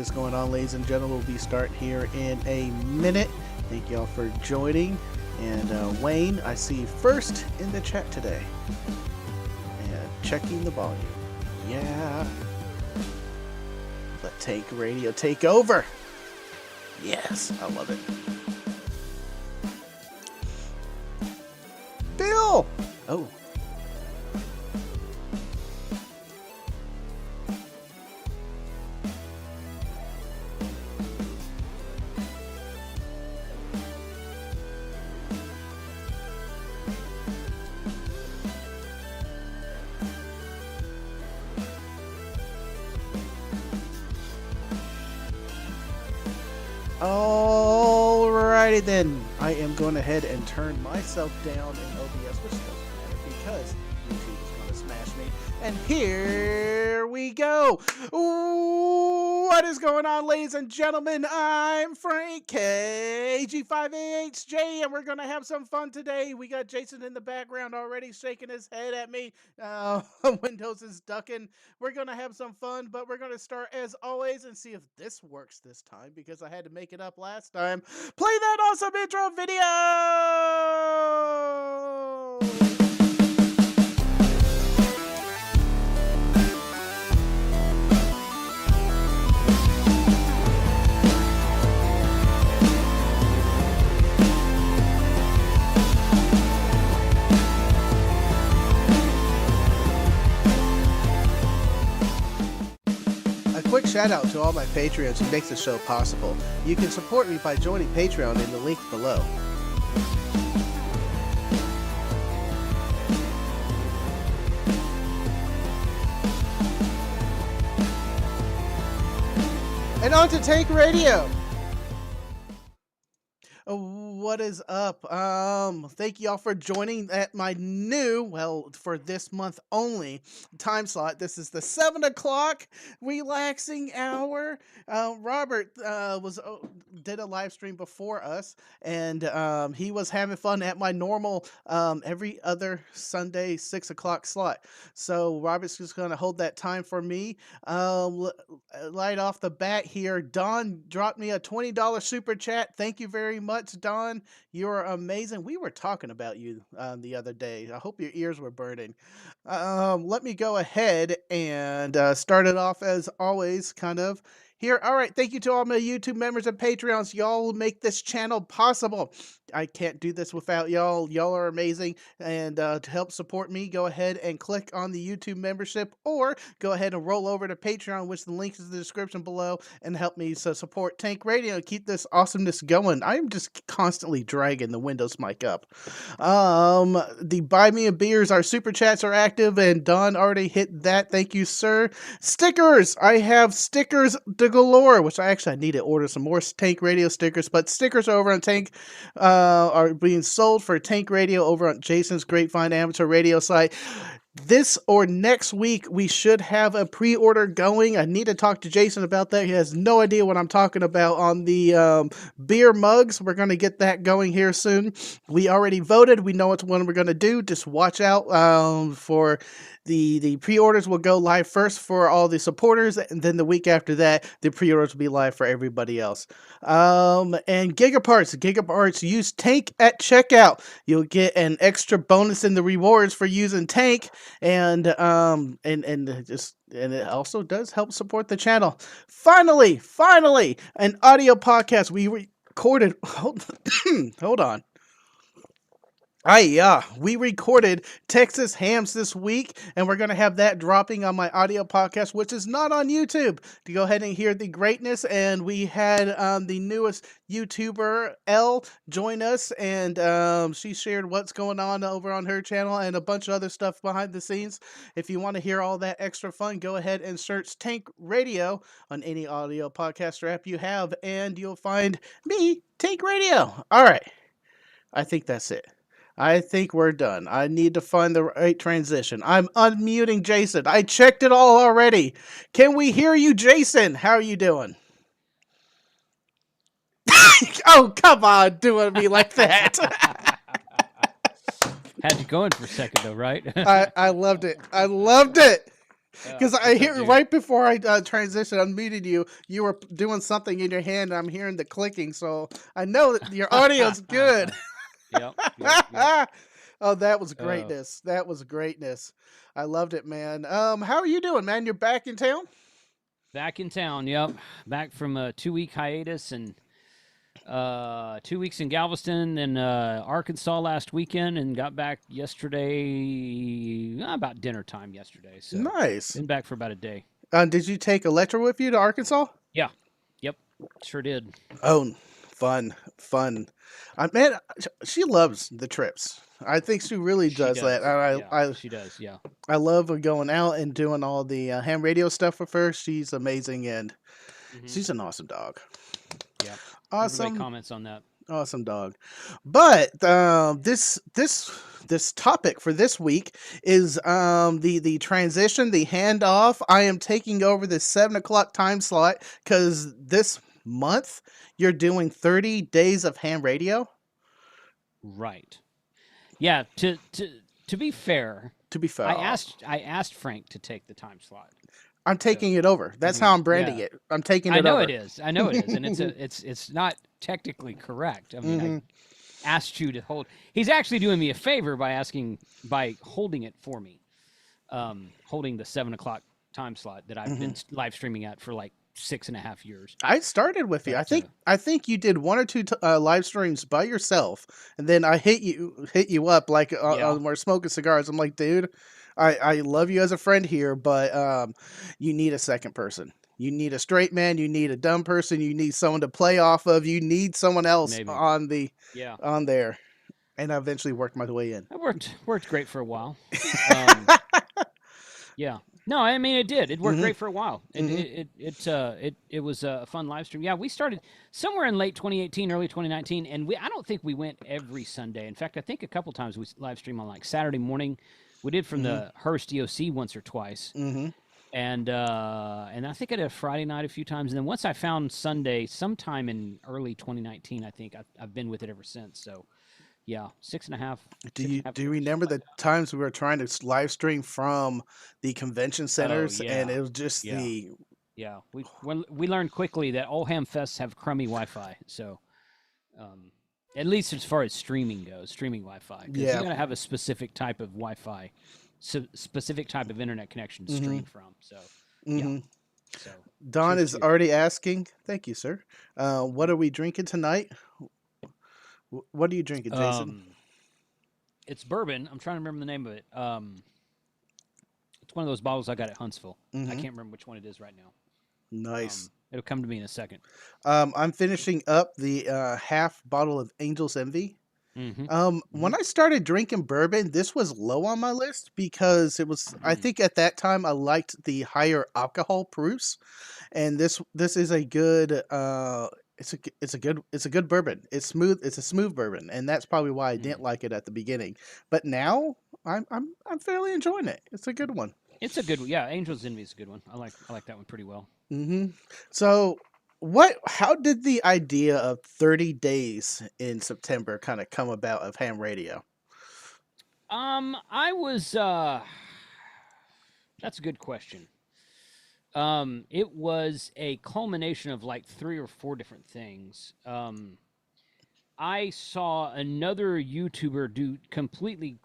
is going on, ladies and gentlemen? We'll be starting here in a minute. Thank y'all for joining. And Wayne, I see first in the chat today. And checking the volume. Yeah. Let Tank Radio take over. Yes, I love it. Bill! Oh. Alrighty then, I am going ahead and turn myself down in OBS, which doesn't matter because YouTube is going to smash me. And here we go. What is going on, ladies and gentlemen? I'm Frank KG5AHJ, and we're going to have some fun today. We got Jason in the background already shaking his head at me. Windows is ducking. We're going to have some fun, but we're going to start as always and see if this works this time because I had to make it up last time. Play that awesome intro video! Quick shout out to all my Patreons who makes the show possible. You can support me by joining Patreon in the link below. And on to Tank Radio. What is up? Thank you all for joining at my new, well, for this month only, time slot. This is the 7 o'clock relaxing hour. Robert did a live stream before us, and he was having fun at my normal every other Sunday 6 o'clock slot. So Robert's just going to hold that time for me. Right off the bat here, Don dropped me a $20 super chat. Thank you very much, Don. You're amazing. We were talking about you the other day. I hope your ears were burning. Let me go ahead and start it off as always, kind of here. All right. Thank you to all my YouTube members and Patreons. Y'all make this channel possible. I can't do this without y'all. Y'all are amazing. And to help support me, go ahead and click on the YouTube membership or go ahead and roll over to Patreon, which the link is in the description below, and help me support Tank Radio and keep this awesomeness going. I'm just constantly dragging the Windows mic up. The Buy Me a Beers, our super chats are active, and Don already hit that. Thank you, sir. Stickers. I have stickers de galore, which I need to order some more Tank Radio stickers, but stickers are over on Tank are being sold for Tank Radio over on Jason's Grapevine Amateur Radio site. This or next week, we should have a pre-order going. I need to talk to Jason about that. He has no idea what I'm talking about on the beer mugs. We're going to get that going here soon. We already voted. We know what one we're going to do. Just watch out for the pre-orders will go live first for all the supporters, and then the week after that, the pre-orders will be live for everybody else. And Gigaparts, use Tank at checkout. You'll get an extra bonus in the rewards for using Tank, and it also does help support the channel. Finally, an audio podcast we recorded. Hold on. We recorded Texas Hams this week, and we're going to have that dropping on my audio podcast, which is not on YouTube, to go ahead and hear the greatness. And we had the newest YouTuber, Elle, join us, and she shared what's going on over on her channel and a bunch of other stuff behind the scenes. If you want to hear all that extra fun, go ahead and search Tank Radio on any audio podcaster app you have, and you'll find me, Tank Radio. All right. I think that's it. I think we're done. I need to find the right transition. I'm unmuting Jason. I checked it all already. Can we hear you, Jason? How are you doing? Oh, come on, doing me like that. Had you going for a second, though, right? I loved it. I loved it. Because I What's up, hear dude? right before I transitioned, unmuted you. You were doing something in your hand. And I'm hearing the clicking, so I know that your audio's good. Yep, yep, yep. Oh, that was Uh, greatness. That was greatness. I loved it, man. How are you doing, man? You're back in town? Back in town. Yep, back from a 2 week hiatus and 2 weeks in Galveston and Arkansas last weekend, and got back yesterday about dinner time yesterday. So Nice. been back for about a day. Did you take Electra with you to Arkansas? Yeah, yep, sure did. Oh, fun, fun. Man, she loves the trips. I think she really She does that. does. I Yeah, I she does. Yeah. I love her going out and doing all the ham radio stuff with her. She's amazing and Hmm. she's an awesome dog. Yep. Everybody Awesome, comments on that. awesome dog. But this topic for this week is the transition, the handoff. I am taking over the 7 o'clock time slot because this month you're doing 30 days of ham radio. Right. Yeah. To be fair, To be fair, I asked Frank to take the time slot. I'm So taking it over. I That's how mean, I'm branding yeah, it. I'm taking I it know it over. is. I know it is, and it's not technically correct. I mean, I Hmm. asked you to hold. He's actually doing me a favor by holding it for me, holding the 7 o'clock time slot that I've Hmm. been live streaming at for like 6.5 years. I started with you. But I think you did one or two live streams by yourself, and then I hit you up like yeah, we're smoking cigars. I'm like, dude, I love you as a friend here, but you need a second person. You need a straight man. You need a dumb person. You need someone to play off of. You need someone else maybe. on the Yeah, on there. And I eventually worked my way in. that worked great for a while. Um, Yeah. No, I mean it did. It worked Hmm. great for a while. Hmm. It was a fun live stream. Yeah, we started somewhere in late 2018, early 2019, and I don't think we went every Sunday. In fact, I think a couple times we live stream on like Saturday morning. We did from Hmm. the Hearst EOC once or twice, Hmm. and I think I did a Friday night a few times. And then once I found Sunday, sometime in early 2019, I think I've been with it ever since. So yeah, six and a half, Do six and you a half do you years. remember the times we were trying to live stream from the convention Oh centers and yeah, it was just yeah. the Yeah, we learned quickly that all ham fests have crummy Wi-Fi. So, um, at least as far as streaming goes, streaming Wi-Fi, because you yeah. got to have a specific type of Wi-Fi, specific type of internet connection to Hmm. stream from. So, yeah. Hmm. So, Don cheers is to you. already asking. Thank you, sir. What are we drinking tonight? What are you drinking, Jason? Um, it's bourbon. I'm trying to remember the name of it. It's one of those bottles I got at Huntsville. I Hmm. can't remember which one it is right now. Nice. It'll come to me in a second. I'm finishing up the half bottle of Angel's Envy. Mm-hmm. When Mm-hmm. I started drinking bourbon, this was low on my list because it was. I think at that time I liked the higher alcohol proofs, and this is a good. It's a good bourbon. It's smooth. It's a smooth bourbon, and that's probably why I didn't Mm. like it at the beginning. But now I'm fairly enjoying it. It's a good one. It's a good one. Yeah, Angel's Envy is a good one. I like that one pretty well. Hmm. So, what? How did the idea of 30 days in September kind of come about of ham radio? I was that's a good question. It was a culmination of like three or four different things. I saw another YouTuber do completely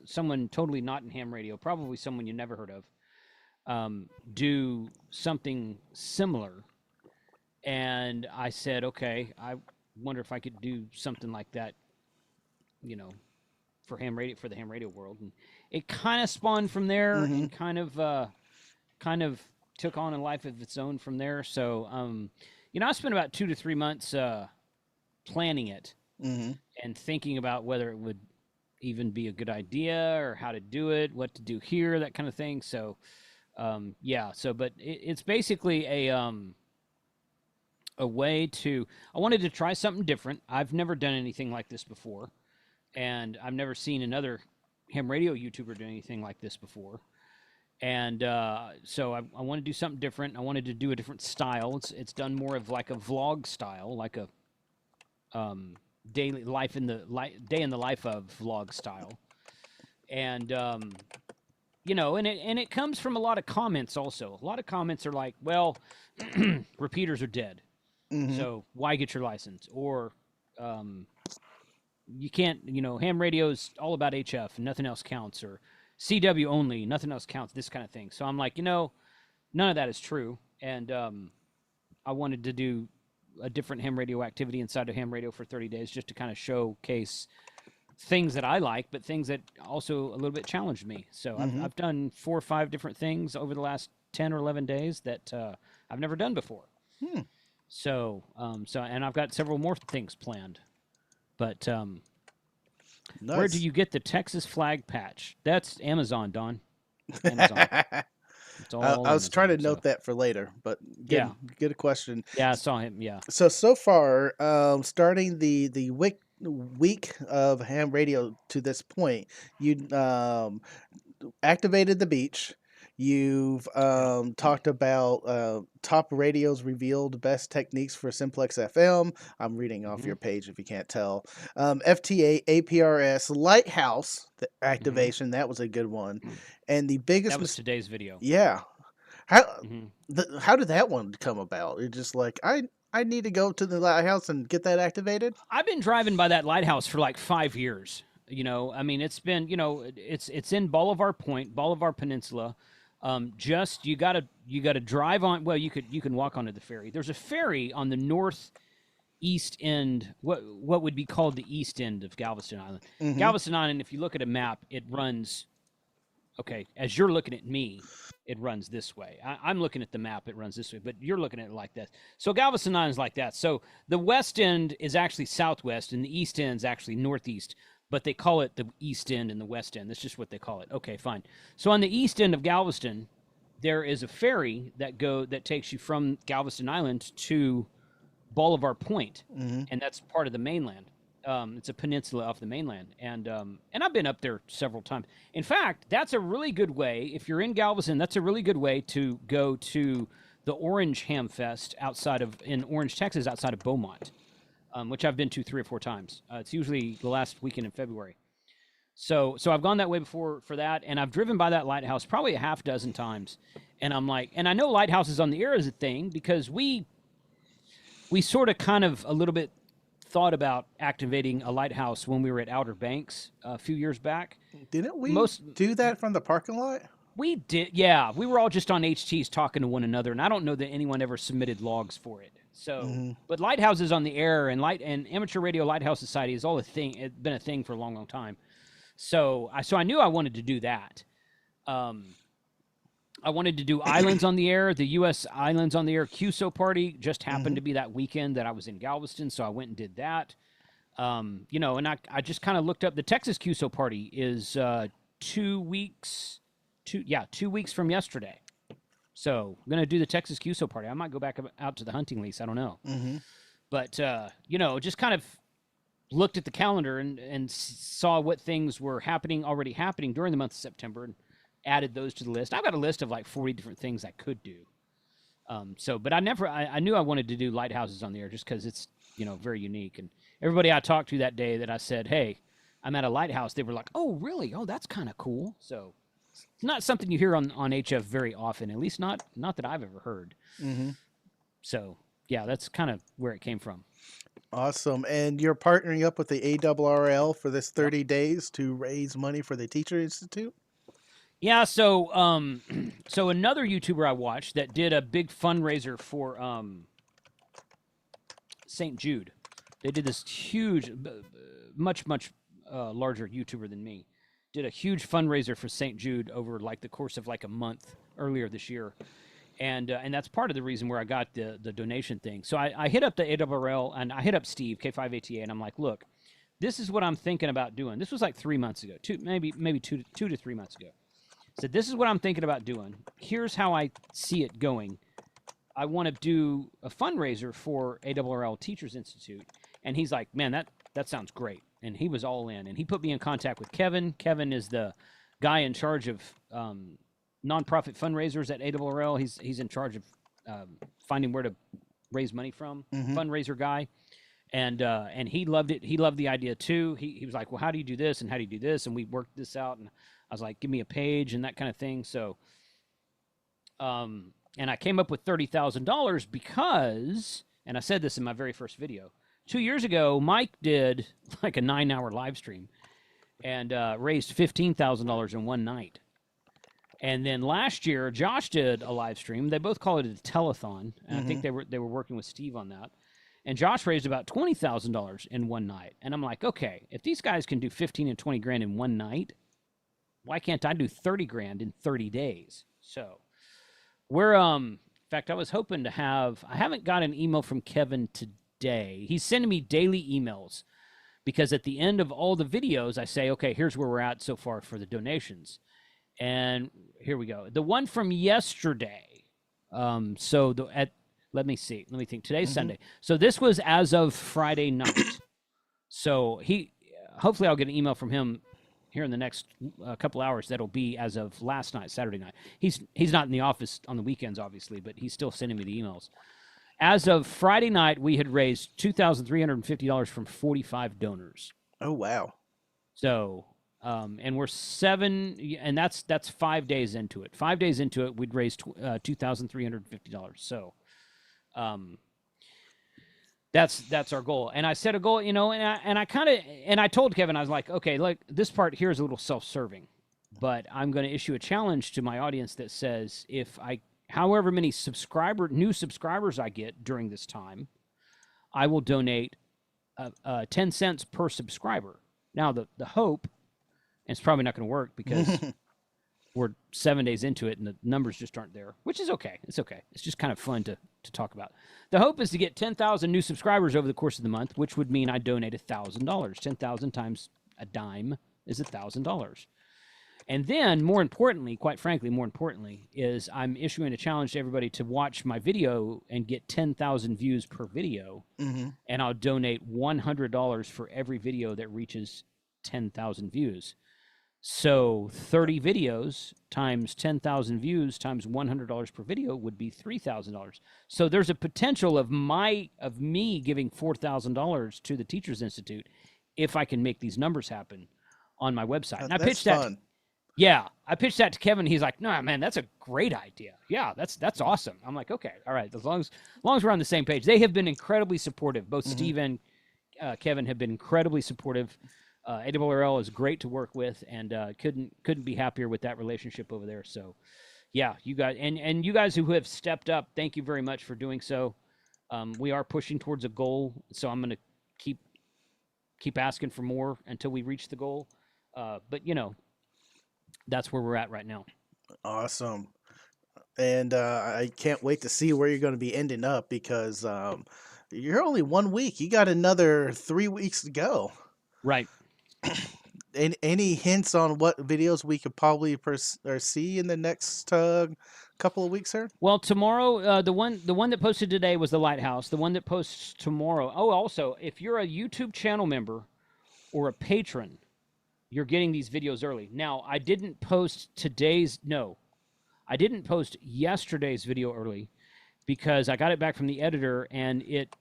someone totally not in ham radio, probably someone you never heard of, do something similar, and I said, okay, I wonder if I could do something like that, you know, for the ham radio world, and it kind of spawned from there, Hmm. and kind of took on a life of its own from there. So, I spent about 2 to 3 months planning it Hmm. and thinking about whether it would even be a good idea or how to do it, what to do here, that kind of thing. So, yeah. So, but it's basically a way to. I wanted to try something different. I've never done anything like this before, and I've never seen another ham radio YouTuber do anything like this before. And so I want to do something different. I wanted to do a different style. It's done more of like a vlog style, like a um, daily life in the day in the life of vlog style. And and it comes from a lot of comments also. A lot of comments are like, well, repeaters are dead, Mm-hmm. so why get your license? Or um, you can't, ham radio's all about HF and nothing else counts, or CW only, nothing else counts, this kind of thing. So I'm like, none of that is true. And I wanted to do a different ham radio activity inside of ham radio for 30 days just to kind of showcase things that I like, but things that also a little bit challenged me. So Mm-hmm. I've done 4 or 5 different things over the last 10 or 11 days that I've never done before. Hmm. So and I've got several more things planned. But where do Nice. you get the Texas flag patch? That's Amazon, Don. Amazon. It's all I was trying to Amazon. So note that for later, but yeah, good question. yeah, I saw him. Yeah. So far, starting the week of ham radio to this point, you activated the beach. You've Yeah. talked about top radios revealed best techniques for simplex FM. I'm reading off Mm-hmm. your page if you can't tell. FTA, APRS, Lighthouse the Mm-hmm. activation. That was a good one. And the biggest That was mistake. today's video. Yeah. How Mm-hmm. how did that one come about? It's just like I need to go to the lighthouse and get that activated. I've been driving by that lighthouse for like 5 years. I mean, it's been, it's in Bolivar Point, Bolivar Peninsula. Just you gotta drive on. Well, you can walk onto the ferry. There's a ferry on the northeast end, what would be called the east end of Galveston Island. Mm-hmm. Galveston Island, if you look at a map, it runs. Okay, as you're looking at me, it runs this way. I'm looking at the map, it runs this way, but you're looking at it like this. So Galveston Island is like that. So the west end is actually southwest, and the east end is actually northeast, but they call it the east end and the west end. That's just what they call it. Okay, fine. So on the east end of Galveston, there is a ferry that takes you from Galveston Island to Bolivar Point, Mm-hmm. and that's part of the mainland. It's a peninsula off the mainland, and I've been up there several times. In fact, that's a really good way. If you're in Galveston, that's a really good way to go to the Orange Ham Fest in Orange, Texas, outside of Beaumont, which I've been to 3 or 4 times. It's usually the last weekend in February. So I've gone that way before for that, and I've driven by that lighthouse probably a half dozen times, and I'm like, and I know lighthouses on the air is a thing because we sort of kind of a little bit thought about activating a lighthouse when we were at Outer Banks a few years back. Didn't we Most do that from the parking lot? We did, yeah. We were all just on HTs talking to one another, and I don't know that anyone ever submitted logs for it. So, Mm-hmm. but lighthouses on the air and amateur radio lighthouse society is all a thing. It's been a thing for a long, long time. So I knew I wanted to do that. I wanted to do Islands on the Air, the U.S. Islands on the Air QSO party. Just happened to be that weekend that I was in Galveston, so I went and did that. And I just kind of looked up. The Texas QSO party is 2 weeks, 2 weeks from yesterday. So I'm going to do the Texas QSO party. I might go back out to the hunting lease. I don't know. Mm-hmm. But, just kind of looked at the calendar and saw what things were already happening during the month of September, and added those to the list. I've got a list of like 40 different things I could do. But I knew I wanted to do lighthouses on the air just because it's, very unique. And everybody I talked to that day that I said, hey, I'm at a lighthouse, they were like, oh, really? Oh, that's kind of cool. So it's not something you hear on HF very often, at least not that I've ever heard. Mm-hmm. So, yeah, that's kind of where it came from. Awesome. And you're partnering up with the ARRL for this Yep. 30 days to raise money for the Teacher Institute? Yeah, so so another YouTuber I watched that did a big fundraiser for St. Jude. They did this huge, much larger YouTuber than me. Did a huge fundraiser for St. Jude over like the course of like a month earlier this year, and that's part of the reason where I got the donation thing. So I hit up the ARRL and I hit up Steve K5ATA, and I'm like, look, this is what I'm thinking about doing. This was like 3 months ago, maybe 2 to 3 months ago. Said, this is what I'm thinking about doing. Here's how I see it going. I want to do a fundraiser for ARRL Teachers Institute. And he's like, man, that sounds great. And he was all in. And he put me in contact with Kevin. Kevin is the guy in charge of nonprofit fundraisers at ARRL. He's in charge of finding where to raise money from, Mm-hmm. fundraiser guy. And he loved it. He loved the idea too. He was like, well, how do you do this and how do you do this? And we worked this out. And I was like, give me a page and that kind of thing. So, and I came up with $30,000 because, and I said this in my very first video, 2 years ago, Mike did like a 9-hour live stream and raised $15,000 in one night. And then last year, Josh did a live stream. They both call it a telethon, and I think they were working with Steve on that. And Josh raised about $20,000 in one night. And I'm like, okay, if these guys can do 15 and 20 grand in one night, why can't I do 30 grand in 30 days? So we're in fact, I was hoping to have. I haven't got an email from Kevin today. He's sending me daily emails because at the end of all the videos, I say, okay, here's where we're at so far for the donations. And here we go. The one from yesterday. Let me see. Let me think. Today's Sunday. So this was as of Friday night. So hopefully I'll get an email from him here in the next couple hours. That'll be as of last night, Saturday night. He's not in the office on the weekends, obviously, but he's still sending me the emails. As of Friday night, we had raised $2,350 from 45 donors. Oh, wow. So, and we're and that's 5 days into it. 5 days into it, we'd raised $2,350. So, that's our goal. And I set a goal, and I told Kevin, I was like, okay, look, this part here is a little self-serving, but I'm going to issue a challenge to my audience that says however many new subscribers I get during this time, I will donate 10 cents per subscriber. Now, the hope, and it's probably not going to work because we're 7 days into it and the numbers just aren't there, which is okay. It's okay. It's just kind of fun to talk about. The hope is to get 10,000 new subscribers over the course of the month, which would mean I donate $1,000. 10,000 times a dime is $1,000. And then, quite frankly, more importantly, is I'm issuing a challenge to everybody to watch my video and get 10,000 views per video, and I'll donate $100 for every video that reaches 10,000 views. So 30 videos times 10,000 views times $100 per video would be $3,000. So there's a potential of me giving $4,000 to the Teachers Institute if I can make these numbers happen on my website. And I pitched that. Yeah, I pitched that to Kevin. He's like, "No, man, that's a great idea. Yeah, that's awesome." I'm like, "Okay, all right. As long as we're on the same page." They have been incredibly supportive. Both Steve and Kevin have been incredibly supportive. AWRL is great to work with, and couldn't be happier with that relationship over there. So, yeah, you guys and you guys who have stepped up, thank you very much for doing so. We are pushing towards a goal, so I'm going to keep asking for more until we reach the goal. But that's where we're at right now. Awesome. And I can't wait to see where you're going to be ending up because you're only 1 week. You got another 3 weeks to go. Right. Any hints on what videos we could probably see in the next couple of weeks, sir? Well, tomorrow, the one that posted today was the Lighthouse. The one that posts tomorrow. Oh, also, if you're a YouTube channel member or a patron, you're getting these videos early. Now, I didn't post yesterday's video early because I got it back from the editor and it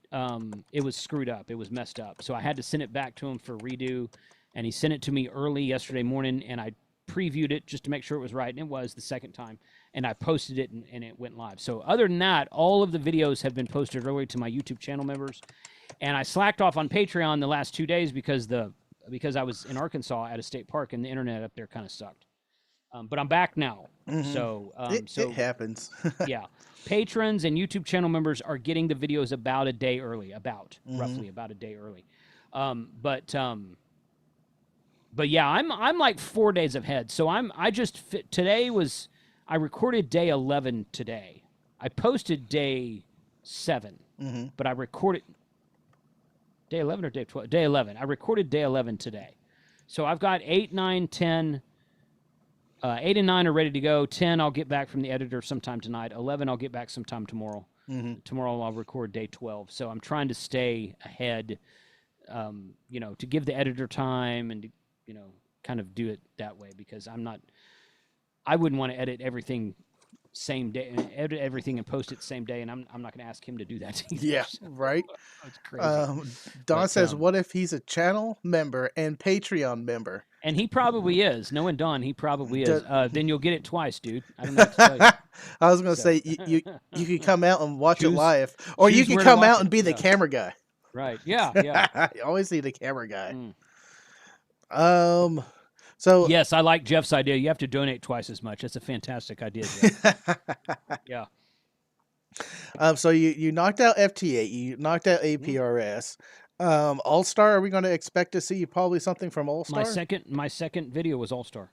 was screwed up. It was messed up. So I had to send it back to him for redo, and he sent it to me early yesterday morning, and I previewed it just to make sure it was right, and it was the second time, and I posted it, and it went live. So other than that, all of the videos have been posted early to my YouTube channel members, and I slacked off on Patreon the last 2 days because I was in Arkansas at a state park and the internet up there kind of sucked. But I'm back now. So it happens. Yeah. Patrons and YouTube channel members are getting the videos about a day early, roughly about a day early. But yeah, I'm like 4 days ahead. So I recorded day 11 today. I posted day 7, but I recorded day 11 or day 12? Day 11. I recorded day 11 today. So I've got 8, 9, 10. 8 and 9 are ready to go. 10 I'll get back from the editor sometime tonight. 11 I'll get back sometime tomorrow. Tomorrow I'll record day 12. So I'm trying to stay ahead, to give the editor time and, kind of do it that way because I wouldn't want to edit everything same day, and edit everything and post it same day, and I'm not going to ask him to do that either. Yeah, So, right. it's crazy. Don But says, "What if he's a channel member and Patreon member?" and he probably is. Knowing Don, he probably is. D- Then you'll get it twice, dude. I don't know what to tell you. I was gonna So say you could come out and watch it choose live, or you could where to come watch out it. and be the Yeah. camera guy. Right. Yeah. Yeah. You always need a camera guy. Mm. So Yes, I like Jeff's idea. You have to donate twice as much. That's a fantastic idea, Jeff. Yeah. so you knocked out FT8, you knocked out Mhm. APRS. All Star. Are we going to expect to see probably something from All Star? My second video was All Star.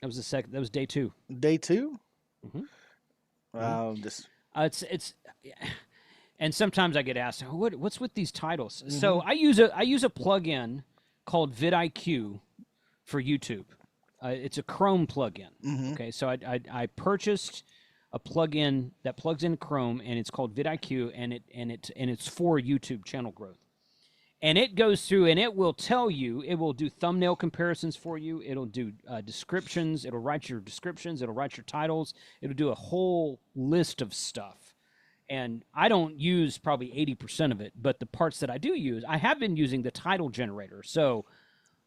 That was the second. That was day 2. Day 2. Mhm. Just It's and sometimes I get asked, what's with these titles? Mm-hmm. So I use a plugin called vidIQ for YouTube. It's a Chrome plugin. Mm-hmm. Okay, so I purchased a plugin that plugs in Chrome, and it's called vidIQ, and it's for YouTube channel growth. And it goes through and it will tell you, it will do thumbnail comparisons for you. It'll do descriptions. It'll write your descriptions. It'll write your titles. It'll do a whole list of stuff. And I don't use probably 80% of it, but the parts that I do use, I have been using the title generator. So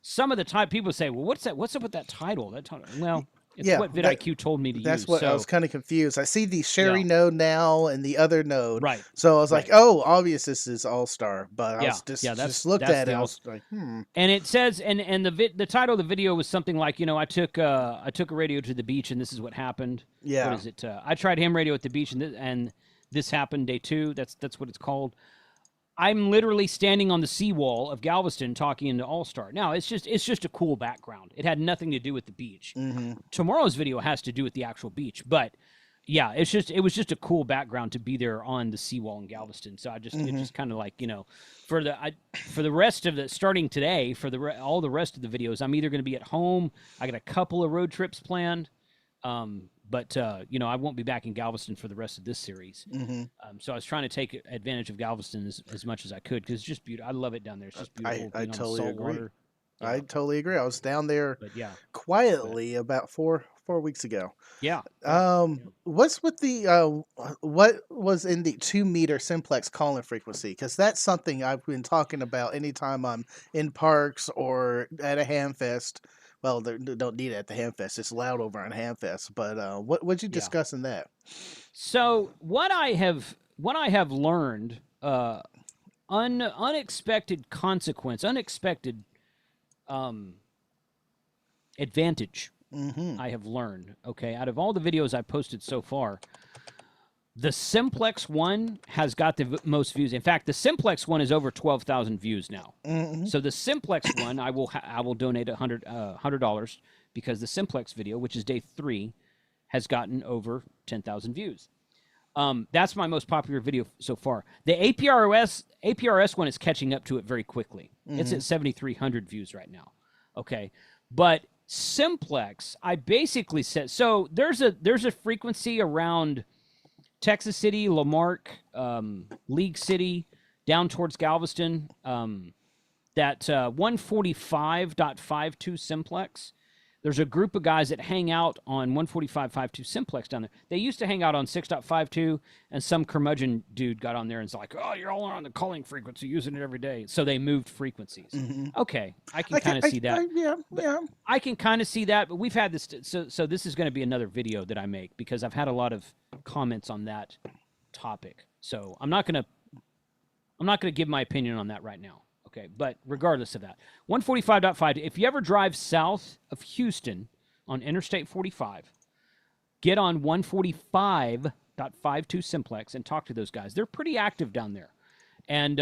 some of the time people say, well, what's that? What's up with that title? Well, it's what vidIQ told me to use. That's what I was kind of confused. I see the Sherry Yeah. node now and the other node. Right. So I was like, Right. oh, obvious this is All Star. But I Yeah. was just, Yeah, just looked that's at it. the I was like, And it says, and the title of the video was something like, I took a radio to the beach, and this is what happened. Yeah. What is it? I tried ham radio at the beach, and this happened day 2. That's what it's called. I'm literally standing on the seawall of Galveston talking into All Star. Now it's just a cool background. It had nothing to do with the beach. Mm-hmm. Tomorrow's video has to do with the actual beach, but yeah, it was just a cool background to be there on the seawall in Galveston. So it just kind of like, for the rest of the starting today, for all the rest of the videos, I'm either going to be at home. I got a couple of road trips planned. But I won't be back in Galveston for the rest of this series. Mm-hmm. So I was trying to take advantage of Galveston as much as I could, because it's just beautiful. I love it down there. It's just beautiful. I being on the totally salt agree. water. Yeah. I totally agree. I was down there But yeah, quietly about four weeks ago. yeah. What's with the what was in the 2-meter simplex calling frequency? Because that's something I've been talking about anytime I'm in parks or at a ham fest. Well, they don't need it at the ham fest. It's loud over on ham fest. But what'd you discuss in that? So what I have learned, unexpected consequence, unexpected advantage. Mm-hmm. I have learned. Okay, out of all the videos I posted so far, the simplex one has got the most views. In fact, the simplex one is over 12,000 views now. Mm-hmm. So the simplex one, I will donate $100 because the simplex video, which is day 3, has gotten over 10,000 views. That's my most popular video so far. The APRS one is catching up to it very quickly. Mm-hmm. It's at 7,300 views right now. Okay, but simplex, I basically said, so there's a frequency around Texas City, Lamarck, League City, down towards Galveston, that 145.52 simplex. There's a group of guys that hang out on 145.52 simplex down there. They used to hang out on 6.52, and some curmudgeon dude got on there and was like, oh, you're all on the calling frequency, using it every day. So they moved frequencies. Mm-hmm. Okay, I can kind of see that. Yeah. I can kind of see that, but we've had this. So this is going to be another video that I make because I've had a lot of comments on that topic. So I'm not going to give my opinion on that right now. Okay, but regardless of that, 145.5, if you ever drive south of Houston on Interstate 45, get on 145.52 simplex and talk to those guys. They're pretty active down there. And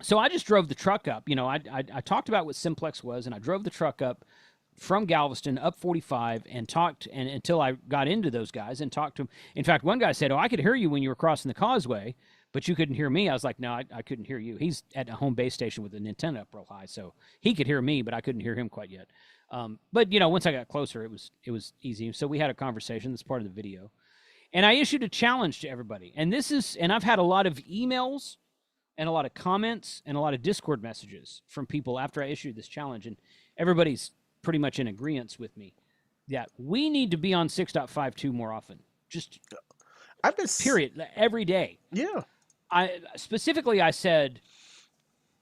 so I just drove the truck up. I talked about what simplex was, and I drove the truck up from Galveston up 45 and talked until I got into those guys and talked to them. In fact, one guy said, oh, I could hear you when you were crossing the causeway, but you couldn't hear me. I was like, no, I couldn't hear you. He's at a home base station with an antenna up real high, so he could hear me, but I couldn't hear him quite yet. But once I got closer, it was easy. So we had a conversation. That's part of the video. And I issued a challenge to everybody. And I've had a lot of emails and a lot of comments and a lot of Discord messages from people after I issued this challenge, and everybody's pretty much in agreement with me. Yeah, we need to be on 6.52 more often. Just I've been, period, every day. yeah, I said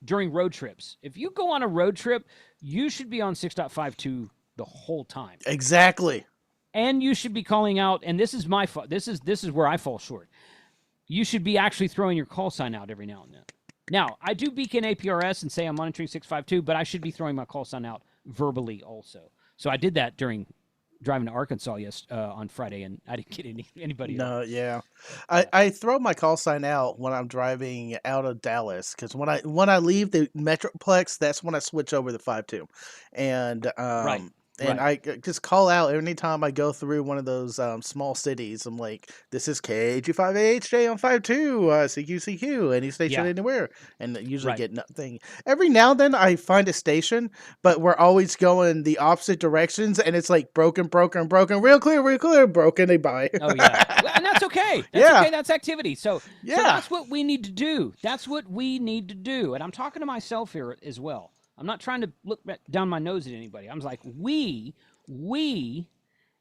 during road trips. If you go on a road trip, you should be on 6.52 the whole time. exactly. And you should be calling out, and this is my fault. This is where I fall short. You should be actually throwing your call sign out every now and then. Now, I do beacon APRS and say I'm monitoring 652, but I should be throwing my call sign out verbally also. So I did that during driving to Arkansas on Friday, and I didn't get anybody. No, yeah, Yeah. I throw my call sign out when I'm driving out of Dallas because when I leave the Metroplex, that's when I switch over to 5.2, and Right. and Right. I just call out anytime I go through one of those small cities. I'm like, this is KG5AHJ on 5.2, CQCQ, any station Yeah. anywhere, and usually Right. get nothing. Every now and then I find a station, but we're always going the opposite directions, and it's like broken, real clear, broken, they buy. Oh yeah, well, and that's okay. That's Yeah. okay. That's activity. So Yeah. that's what we need to do. That's what we need to do. And I'm talking to myself here as well. I'm not trying to look down my nose at anybody. I'm like, we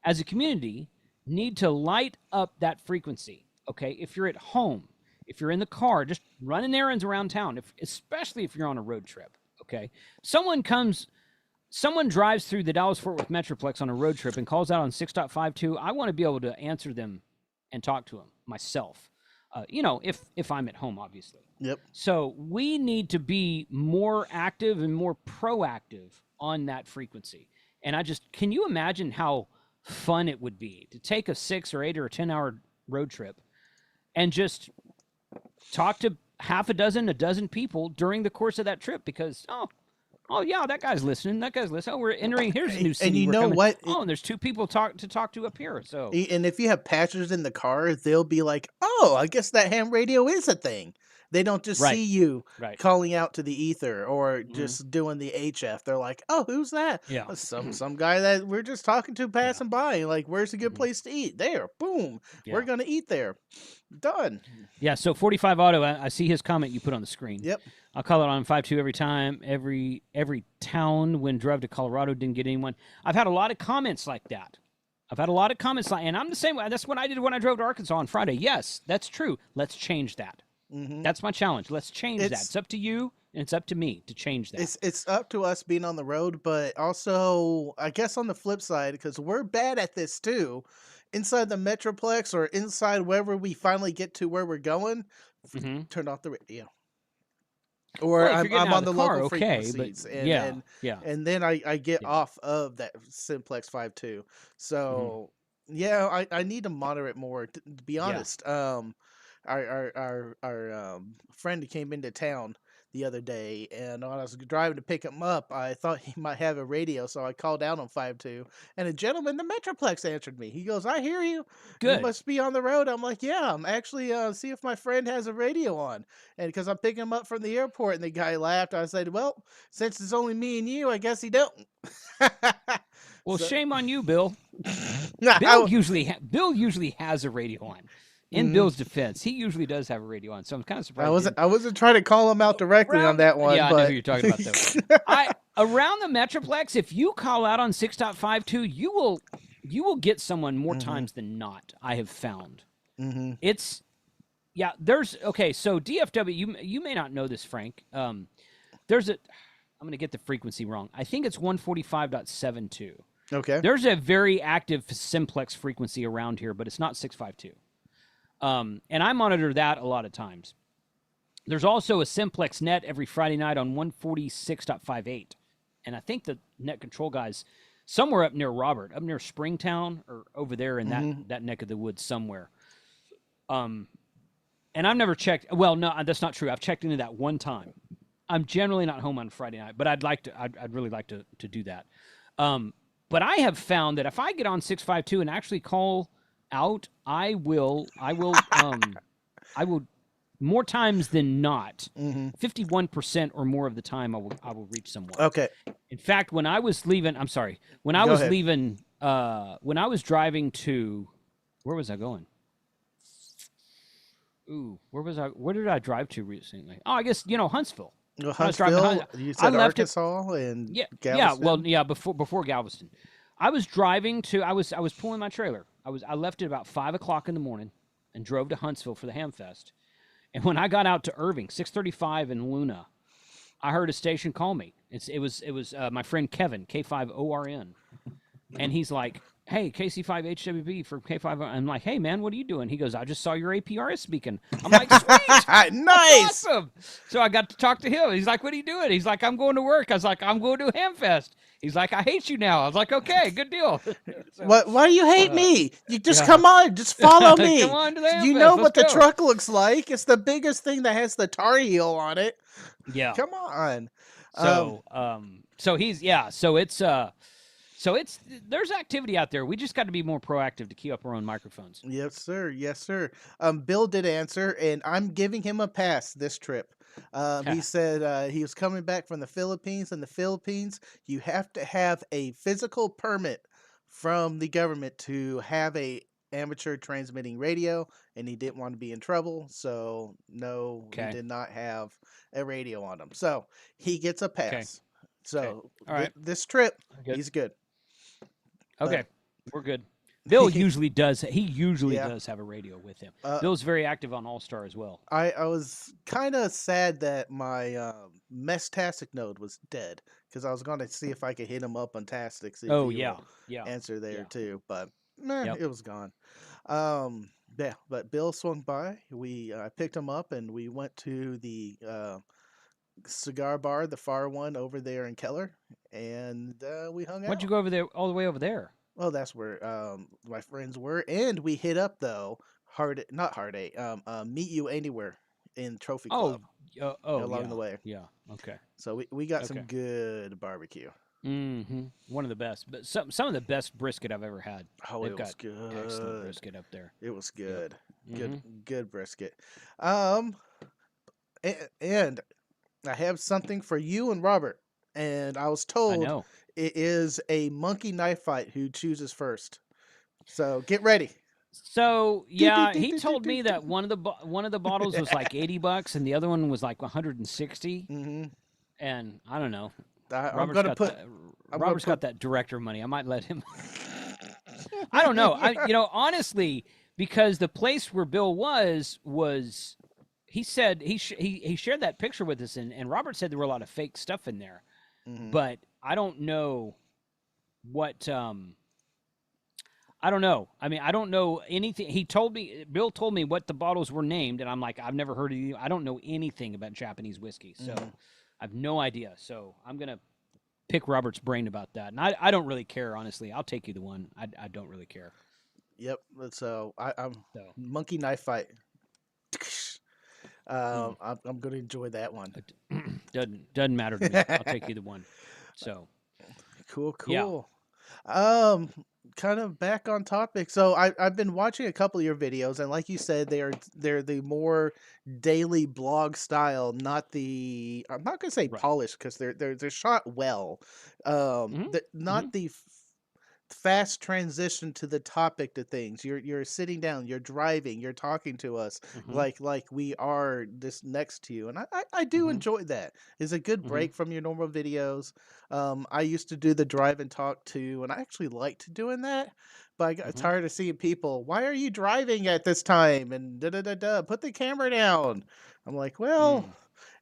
as a community need to light up that frequency. Okay, if you're at home, if you're in the car, just running errands around town, especially if you're on a road trip. Okay, someone drives through the Dallas-Fort Worth Metroplex on a road trip and calls out on 6.52, I want to be able to answer them and talk to them myself. If I'm at home, obviously. Yep. So we need to be more active and more proactive on that frequency. And can you imagine how fun it would be to take a 6 or 8 or 10-hour road trip and just talk to a dozen people during the course of that trip because, oh yeah, that guy's listening. Oh, we're entering. Here's a new city. And you know what? And there's 2 people to talk to up here. So, And if you have patchers in the car, they'll be like, "Oh, I guess that ham radio is a thing." They don't just Right. see you Right. calling out to the ether or just doing the HF. They're like, "Oh, who's that?" Yeah. Some guy that we're just talking to passing by. Like, where's a good place to eat? There, boom. Yeah. We're gonna eat there. Done. Yeah. So 45 Auto, I see his comment you put on the screen. Yep. I'll call it on 5.2 every time. Every town when drove to Colorado didn't get anyone. I've had a lot of comments like that. And I'm the same way. That's what I did when I drove to Arkansas on Friday. Yes, that's true. Let's change that. That's my challenge. Let's change that. It's up to you and it's up to me to change that. It's up to us being on the road, but also I guess on the flip side, because we're bad at this too. Inside the Metroplex or inside wherever we finally get to where we're going, turn off the radio. Or Well, if I'm you're getting on out the of the car, local okay, frequencies, but and and then I get Yeah. off of that Simplex 5.2. So yeah, I need to monitor it more. To be Yeah. honest, our friend who came into town the other day, and when I was driving to pick him up, I thought he might have a radio, so I called out on 5.2, and a gentleman in the Metroplex answered me. He goes, "I hear you. You Good. must be on the road." I'm like, "Yeah, I'm actually see if my friend has a radio on," and because I'm picking him up from the airport, and the guy laughed. I said, "Well, since it's only me and you, I guess he don't." Well, So- shame on you, Bill. Nah, Bill usually has a radio on. In Mhm. Bill's defense, he usually does have a radio on, so I'm kind of surprised. I wasn't trying to call him out directly on that one. Yeah, but I know who you're talking about though. Around the Metroplex, if you call out on 6.52, you will get someone more times than not. I have found. It's so DFW. You may not know this, Frank. I'm going to get the frequency wrong. I think it's 145.72. Okay. There's a very active simplex frequency around here, but it's not 652. And I monitor that a lot of times. There's also a simplex net every Friday night on 146.58. And I think the net control guys somewhere up near Robert, up near Springtown or over there in that neck of the woods somewhere. And I've never checked. Well, no, that's not true. I've checked into that one time. I'm generally not home on Friday night, but I'd really like to do that. But I have found that if I get on 652 and actually call out, I will more times than not, 51% or more of the time I will reach someone. Okay. In fact, when I was leaving, when I was driving to, where was I going? Ooh, where did I drive to recently? Oh, I guess, Huntsville. Well, I was driving to Huntsville, you said I left it- Arkansas and Yeah, Galveston? before Galveston. I was driving to. I was pulling my trailer. I left at about 5 o'clock in the morning, and drove to Huntsville for the Hamfest. And when I got out to Irving, 6:35 in Luna, I heard a station call me. It was my friend Kevin, K5ORN, and he's like, "Hey, KC5HWB from K5." I'm like, "Hey, man, what are you doing?" He goes, "I just saw your APRS speaking." I'm like, "Sweet, Nice. awesome!" So I got to talk to him. He's like, "What are you doing?" He's like, "I'm going to work." I was like, "I'm going to Hamfest." He's like, "I hate you now." I was like, "Okay, good deal." So, Why do you hate me? You just yeah. come on, just follow me. Come on to the You Hamfest. know Let's what the go. truck looks like. It's the biggest thing that has the Tar Heel on it. Yeah. Come on. So he's so it's there's activity out there. We just got to be more proactive to keep up our own microphones. Yes, sir. Yes, sir. Bill did answer, and I'm giving him a pass this trip. He said he was coming back from the Philippines. In the Philippines, you have to have a physical permit from the government to have a amateur transmitting radio, and he didn't want to be in trouble, so no, he Okay. did not have a radio on him. So he gets a pass. So All right. this trip, Good. he's good. Okay. We're good. Bill usually does. He usually Yeah. does have a radio with him. Bill's very active on All Star as well. I was kind of sad that my Mestastic node was dead because I was going to see if I could hit him up on Tastic, see if Oh he yeah, will yeah. answer there Yeah. too. But meh, Yep. it was gone. Yeah, but Bill swung by. We I picked him up and we went to the cigar bar, the far one over there in Keller, and we hung Why'd you out. go over there all the way over there? Well, that's where my friends were, and we hit up though not Hard Eight, Meet You Anywhere in Trophy Oh, Club along yeah, the way. yeah. Okay. So we got some Okay. good barbecue. One of the best, but some of the best brisket I've ever had. Oh, They've it was got excellent good. brisket up there. It was Yep. good. Mhm. Good brisket. Um, and I have something for you and Robert. And I was I told know. it is a monkey knife fight who chooses first. So get ready. So yeah, he told me that one of the bottles was like $80 and the other one was like 160. Mm-hmm. And I don't know. I'm gonna put. Robert's got that director money. I might let him. I don't know. Honestly, because the place where Bill was he said he shared that picture with us, and Robert said there were a lot of fake stuff in there, Mhm. but I don't know what I don't know. I mean, I don't know anything. Bill told me what the bottles were named, and I'm like, I've never heard of you. I don't know anything about Japanese whiskey, so I have no idea. So I'm gonna pick Robert's brain about that, and I don't really care, honestly. I'll take you the one. I don't really care. Yep. So I'm So monkey knife fight. I'm gonna enjoy that one. doesn't matter to me. I'll take you the one. So Cool, Yeah. cool. Kind of back on topic. So I've been watching a couple of your videos, and like you said, they're the more daily blog style, not the I'm not gonna say Right. polished because they're shot well. Mhm, Not the fast transition to the topic to things. You're sitting down, you're driving, you're talking to us mhm, like we are this next to you, and I do mhm, enjoy that. It's a good mhm, break from your normal videos. I used to do the drive and talk too, and I actually liked doing that, but I got mhm, tired of seeing people. Why are you driving at this time? And da da da da. Put the camera down. I'm like, well. mm.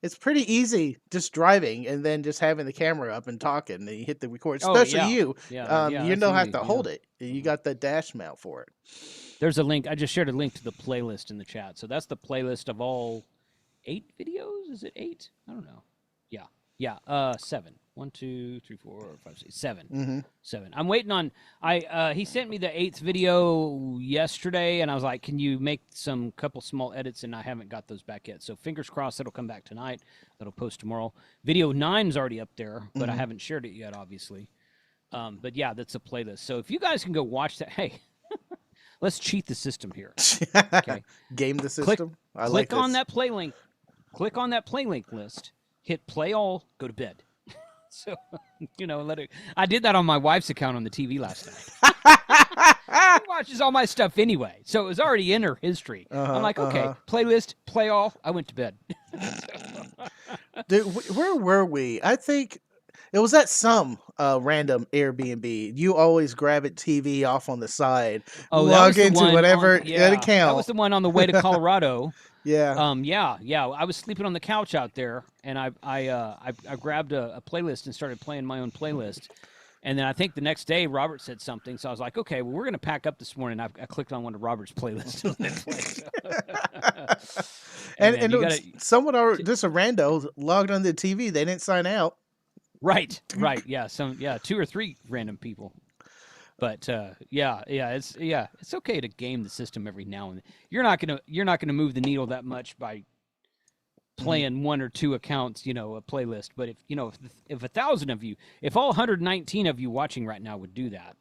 It's pretty easy just driving and then just having the camera up and talking. And you hit the record, Oh especially yeah, you. yeah. You That's don't have easy. to Yeah. hold it. You Mhm. got the dash mount for it. There's a link. I just shared a link to the playlist in the chat. So that's the playlist of all 8 videos. Is it 8? I don't know. Yeah, yeah. 7. 1, 2, 3, 4, 5, 6, 7. Mm-hmm. 7. I'm waiting on. He sent me the 8th video yesterday, and I was like, "Can you make some couple small edits?" And I haven't got those back yet. So fingers crossed that'll come back tonight. That'll post tomorrow. Video 9's already up there, but I Mhm. haven't shared it yet, obviously. But yeah, that's a playlist. So if you guys can go watch that, hey, let's cheat the system here. Okay, Game the click system. I click like on this. that play link. Click on that play link list. Hit play all. Go to bed. So let it. I did that on my wife's account on the TV last night. She watches all my stuff anyway, so it was already in her history. I'm like, okay, playlist, play all. I went to bed. Dude, where were we? I think It was at some random Airbnb. You always grab a TV off on the side, Oh, that log was the into one on, whatever an yeah, that was account. the one on the way to Colorado. Yeah. Yeah, yeah. I was sleeping on the couch out there, and I grabbed a playlist and started playing my own playlist. And then I think the next day Robert said something, so I was like, okay, well we're gonna pack up this morning. I clicked on one of Robert's playlists and let it play. So. Hey and man, you gotta someone or just a rando logged on the TV. They didn't sign out. right, yeah, two or three random people. But it's okay to game the system every now and then. You're not gonna move the needle that much by Mhm. playing one or two accounts, a playlist. But if 1,000 of you, if all 119 of you watching right now would do that,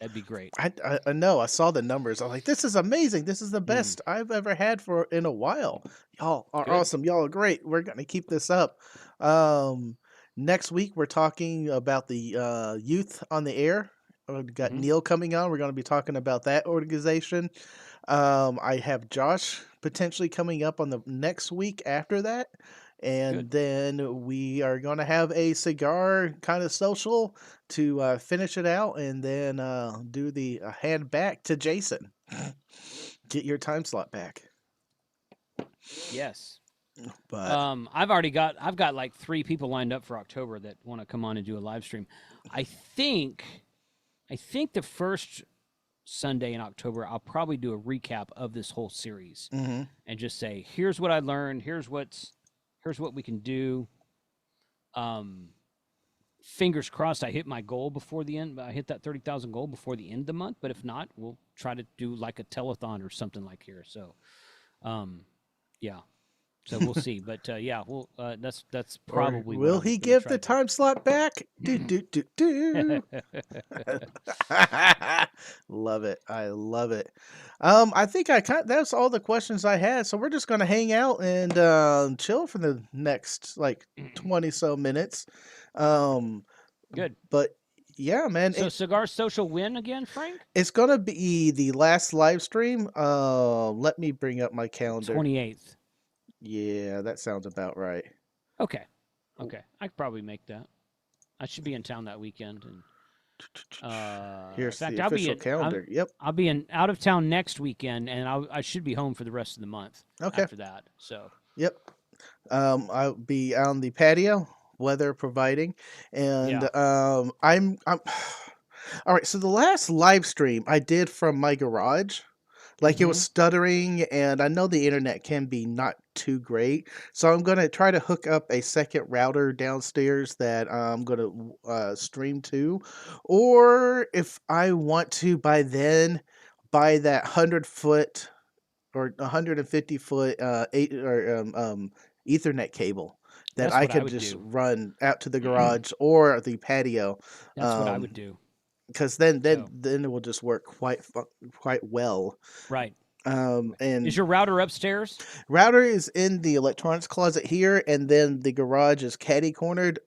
that'd be great. I know. I saw the numbers. I was like, this is amazing. This is the Mm, best I've ever had for in a while. Y'all are good. awesome. Y'all are great. We're gonna keep this up. Um, Next week we're talking about the youth on the air. We got Hmm. Neil coming on. We're going to be talking about that organization. I have Josh potentially coming up on the next week after that. Good. And then we are going to have a cigar kind of social to finish it out and then do the hand back to Jason. Get your time slot back. Yes. But I've got like 3 people lined up for October that want to come on and do a live stream. I think I think the first Sunday in October I'll probably do a recap of this whole series mhm. and just say, here's what I learned, here's what we can do. Um Fingers crossed I hit my goal before the end. I hit that 30,000 goal before the end of the month, but if not, we'll try to do like a telethon or something like here. So, um yeah. So we'll see, but yeah, that's Or probably what will I'm he gonna give try the to do. time slot back? Do do do do. Love it. I love it. I think that's all the questions I had. So we're just gonna hang out and chill for the next like 20 so minutes. Um, Good. but yeah, man, So Cigar Social win again, Frank? it's gonna be the last live stream. Let me bring up my The calendar. 28th. Yeah, that sounds about right. Okay. Okay. I could probably make that. I should be in town that weekend, and in Here's the fact, official calendar. Yep. I'll be in out of town next weekend, and I should be home for the rest of the month Okay. after that. So Yep. I'll be on the patio, weather providing, and yeah. I'm all right. So the last live stream I did from my garage, like it was Mm-hmm. stuttering, and I know the internet can be not too great, so I'm gonna try to hook up a second router downstairs that I'm gonna stream to, or if I want to by then buy that 100 foot or 150 foot eight or Ethernet cable that That's I what I could would just do. run out to the garage or the patio, That's what I would do. because then then So then it will just work quite well. right. Is And your router upstairs? router is in the electronics closet here, and then the garage is catty cornered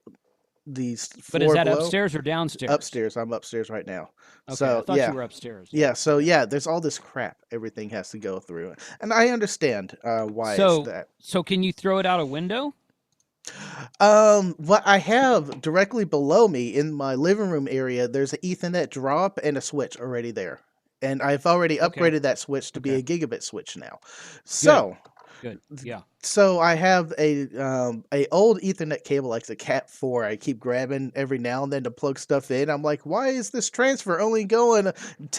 the But is floor that below. upstairs or downstairs? Upstairs, I'm upstairs right now. Okay, I So thought you yeah, were upstairs. Yeah. yeah. So Okay. yeah, there's all this crap everything has to go through, and I understand why it's So that. so can you throw it out a window? What I have directly below me in my living room area, there's an Ethernet drop and a switch already there. And I've already Okay. upgraded that switch to be Okay. a gigabit switch now. Good. So, Good. Yeah. so I have a old Ethernet cable like the Cat 4. I keep grabbing every now and then to plug stuff in. I'm like, why is this transfer only going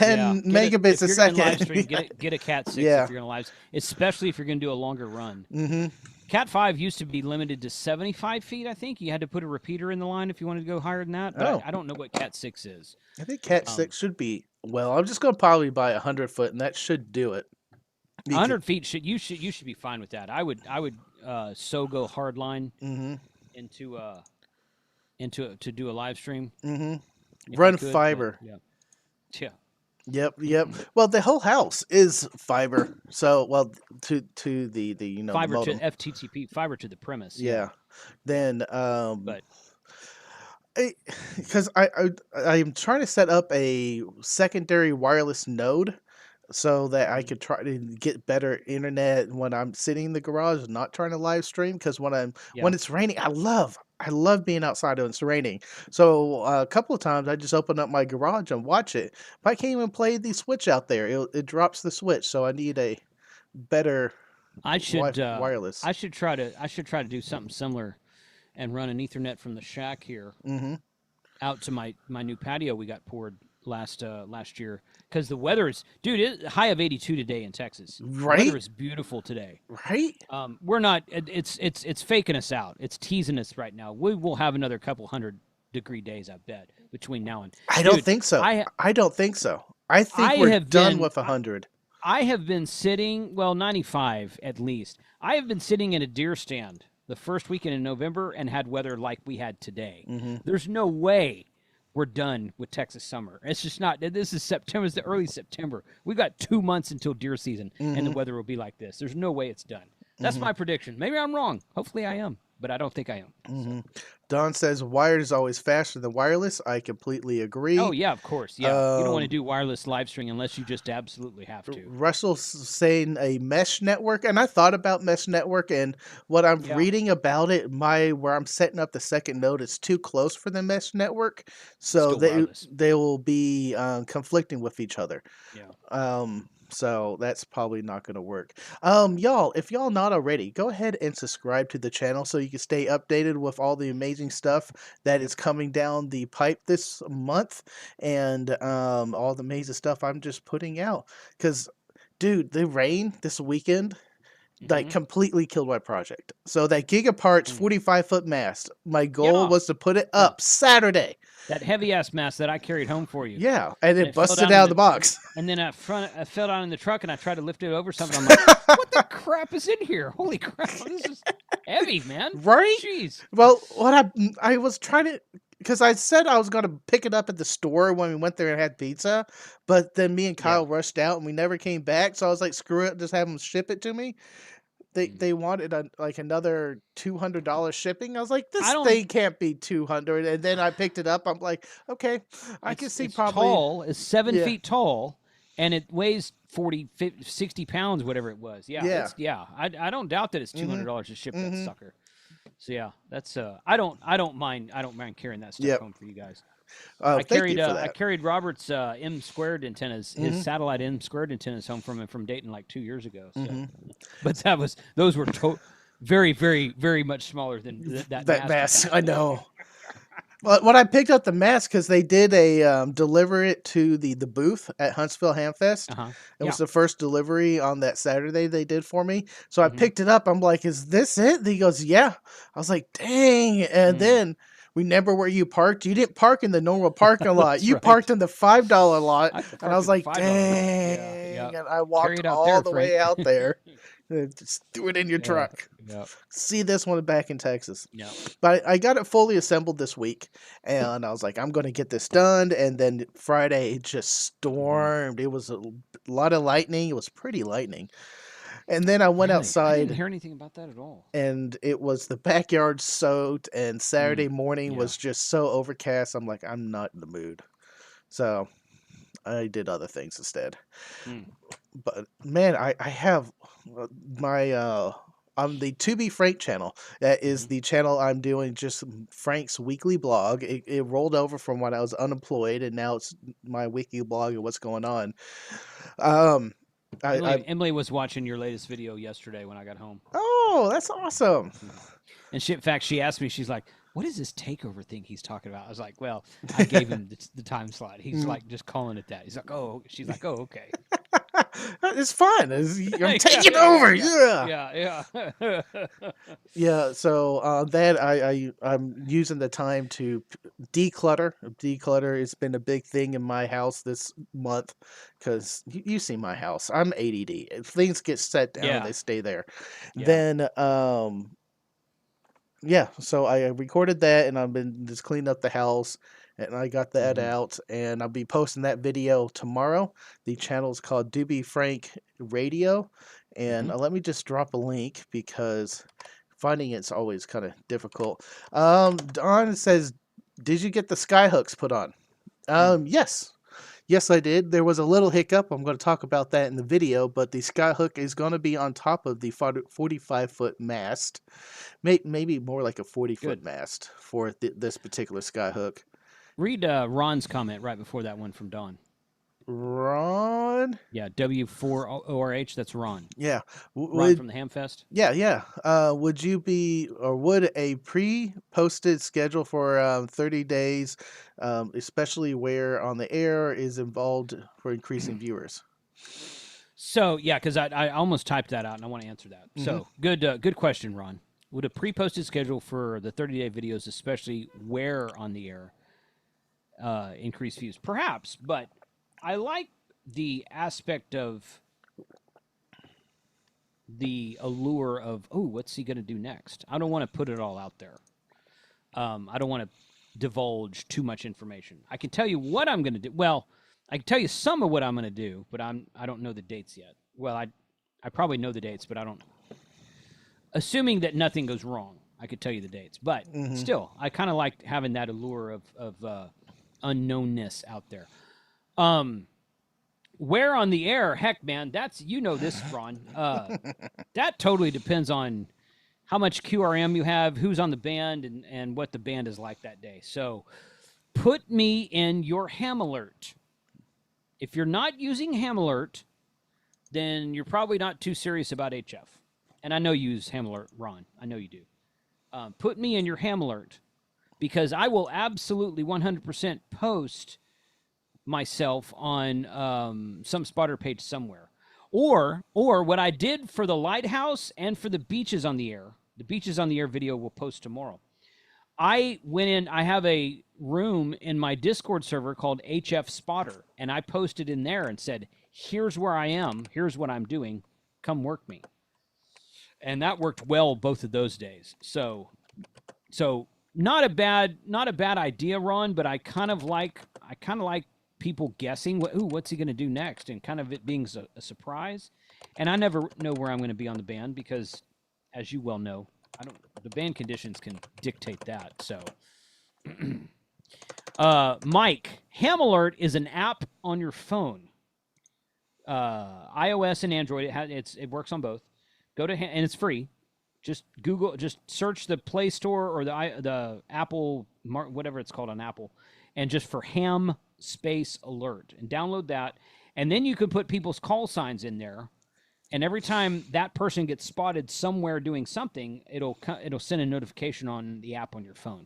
Yeah. 10 Get it megabits if a you're going to live second? stream, get a Cat 6 if Yeah. you're going to live, especially if you're going to do a longer run. Mm-hmm. Cat 5 used to be limited to 75 feet, I think. You had to put a repeater in the line if you wanted to go higher than that, but Oh, I don't know what Cat 6 is. I think Cat Um 6 should be. Well, I'm just gonna probably buy 100 foot, and that should do it. Because, 100 feet you should be fine with that. I would so go hard line mm-hmm, into to do a live stream mm-hmm. if I Run could, but fiber. yeah. Yeah. Yep, yep. Well, the whole house is fiber. So, well, to the the Fiber to modem. FTTP, fiber to the premise, yeah. Yeah. Then But because I'm trying to set up a secondary wireless node so that I mhm, could try to get better internet when I'm sitting in the garage, not trying to live stream. Because when yeah. when it's raining, I love I love being outside when it's raining. So a couple of times I just open up my garage and watch it. But I can't even play the Switch out there. It drops the Switch, so I need a better I should wireless. I should try to do something similar and run an Ethernet from the shack here Mm-hmm. out to my new patio we got poured last year because the weather is, dude, high of 82 today in Texas. The weather Right? is beautiful today. Right? We're not. It's faking us out. It's teasing us right now. We will have another couple 100-degree days, I bet, between now and. I don't Dude, think so. I I don't think so. I think I we're have done been with 100. I have been sitting, well, 95 at least. I have been sitting in a deer stand the first weekend in November and had weather like we had today. Mm-hmm. There's no way we're done with Texas summer. It's just not. This is September. It's the early September. We got 2 months until deer season, and the Mm-hmm. weather will be like this. There's no way it's done. That's Mm-hmm. my prediction. Maybe I'm wrong. Hopefully I am, but I don't think I am. Mm-hmm. Don says wired is always faster than wireless. I completely Oh agree. yeah, of course. Yeah, you don't want to Um, do wireless live streaming unless you just absolutely have to. Russell's saying a mesh network, and I thought about mesh network, and what I'm Yeah, reading about it, my where I'm setting up the second node is too close for the mesh network, so still wireless. they will be conflicting with each other. Yeah. So that's probably not going to work. Y'all, if y'all not already, go ahead and subscribe to the channel so you can stay updated with all the amazing stuff that Yep. is coming down the pipe this month, and all the amazing stuff I'm just putting out. Because, dude, the rain this weekend like Mm-hmm. completely killed my project. So that Gigaparts Mm. 45-foot mast, my goal Yeah. was to put it Yeah. up Saturday. That heavy ass mass that I carried home for you, Yeah, and and it it fell busted down in out of the the, box. and then I fell down in the truck, and I tried to lift it over something. I'm like, what the crap is in here? Holy crap! This is heavy, man. Right? Jeez. Well, what I was trying to, because I said I was going to pick it up at the store when we went there and had pizza, but then me and Yeah. Kyle rushed out and we never came back. So I was like, screw it, just have them ship it to me. Mm. They wanted like another $200 shipping. I was like, I this don't. thing can't be 200. And then I picked it up. I'm like, okay, I can see It's probably, tall. It's seven yeah, feet tall, and it weighs 40, 50, 60 pounds, whatever it was. Yeah. yeah. I don't doubt that it's Mm-hmm. $200 to ship that Mm-hmm. sucker. So yeah, that's I don't mind carrying that stuff Yep. home for you guys. Thank you for I that. carried Robert's M squared antennas, his Mm-hmm. satellite M squared antennas home from Dayton like 2 years ago. So, Mm-hmm. but those were very, very, very much smaller than that That mass. mask, I know. Well, when I picked up the mask, because they did a deliver it to the booth at Huntsville Hamfest. Uh huh. It Yeah. was the first delivery on that Saturday they did for me. So I Mm-hmm. picked it up. I'm like, "Is this it?" And he goes, "Yeah." I was like, "Dang!" And Mm. then remember where you parked? You didn't park in the normal parking lot. That's You right. parked in the $5 lot. I could And I park was in the like, $5 lot. Yeah. Yeah. "Dang!" And I Carry walked it out all there, the Frank. way out there. Just threw it in your Yeah. truck. Yeah. See this one back in Texas. Yeah. But I got it fully assembled this week, and I was like, I'm going to get this done. And then Friday, it just Mm-hmm. stormed. It was a lot of lightning. It was pretty lightning. And then I went Really, I didn't outside, hear anything about that at all. and it was the backyard soaked. And Mm. Saturday morning Yeah. was just so overcast. I'm like, I'm not in the mood. So I did other things instead. Mm. But man, I have my on the To Be Frank channel. That is Mm-hmm. the channel I'm doing just Frank's weekly blog. It rolled over from when I was unemployed, and now it's my weekly blog of what's going on. Um, I Emily was watching your latest video yesterday when I got home. oh, that's awesome. Mhm. And in fact, she asked me, she's like, "What is this takeover thing he's talking about?" I was like, "Well, I gave him the time slot." He's Mm. like, just calling it that. He's like, "Oh," she's like, "Oh, okay." It's fun. I'm Yeah, taking yeah, over. yeah, Yeah. yeah, yeah. Yeah, so that I'm using the time to declutter. Declutter has been a big thing in my house this month because you see my house. I'm ADD. If things get set down and Yeah, they stay there. yeah. Then yeah, so I recorded that and I've been just cleaning up the house and I got that Hmm. out and I'll be posting that video tomorrow. The channel is called Doobie Frank Radio. And Hmm. let me just drop a link because finding it's always kind of difficult. Don says, "Did you get the sky hooks put on?" Mm. Yes. Yes, I did. There was a little hiccup. I'm going to talk about that in the video, but the skyhook is going to be on top of the 45-foot mast. Maybe more like a 40-foot Good. mast for this particular skyhook. Read Ron's comment right before that one from Don. Ron? Yeah, W4ORH, that's Ron. Yeah. Ron from the Hamfest. Yeah. Would you be, or would a pre-posted schedule for 30 days, especially where on the air is involved for increasing viewers? So, yeah, because I almost typed that out, and I want to answer that. So, good question, Ron. Would a pre-posted schedule for the 30-day videos, especially where on the air, increase views? Perhaps, but I like the aspect of the allure of, oh, what's he going to do next? I don't want to put it all out there. I don't want to divulge too much information. I can tell you what I'm going to do. Well, I can tell you some of what I'm going to do, but I don't know the dates yet. Well, I probably know the dates, but I don't. Assuming that nothing goes wrong, I could tell you the dates. But still, I kind of like having that allure of unknownness out there. Where on the air? Heck, man, that's, you know this, Ron. That totally depends on how much QRM you have, who's on the band, and what the band is like that day. So put me in your ham alert. If you're not using ham alert, then you're probably not too serious about HF. And I know you use ham alert, Ron. I know you do. Put me in your ham alert, because I will absolutely 100% post myself on some spotter page somewhere. Or what I did for the lighthouse and for the beaches on the air. The beaches on the air video will post tomorrow. I went in, I have a room in my Discord server called HF Spotter, and I posted in there and said, here's where I am, here's what I'm doing, come work me. And that worked well both of those days. So not a bad idea, Ron, but I kind of like people guessing what's he going to do next, and kind of it being a surprise. And I never know where I'm going to be on the band, because as you well know, the band conditions can dictate that. So Mike, Ham Alert is an app on your phone, iOS and Android. It works on both. And it's free. Just search the Play Store or the Apple, whatever it's called on Apple, and just for Ham space alert, and download that. And then you can put people's call signs in there, and every time that person gets spotted somewhere doing something, it'll send a notification on the app on your phone.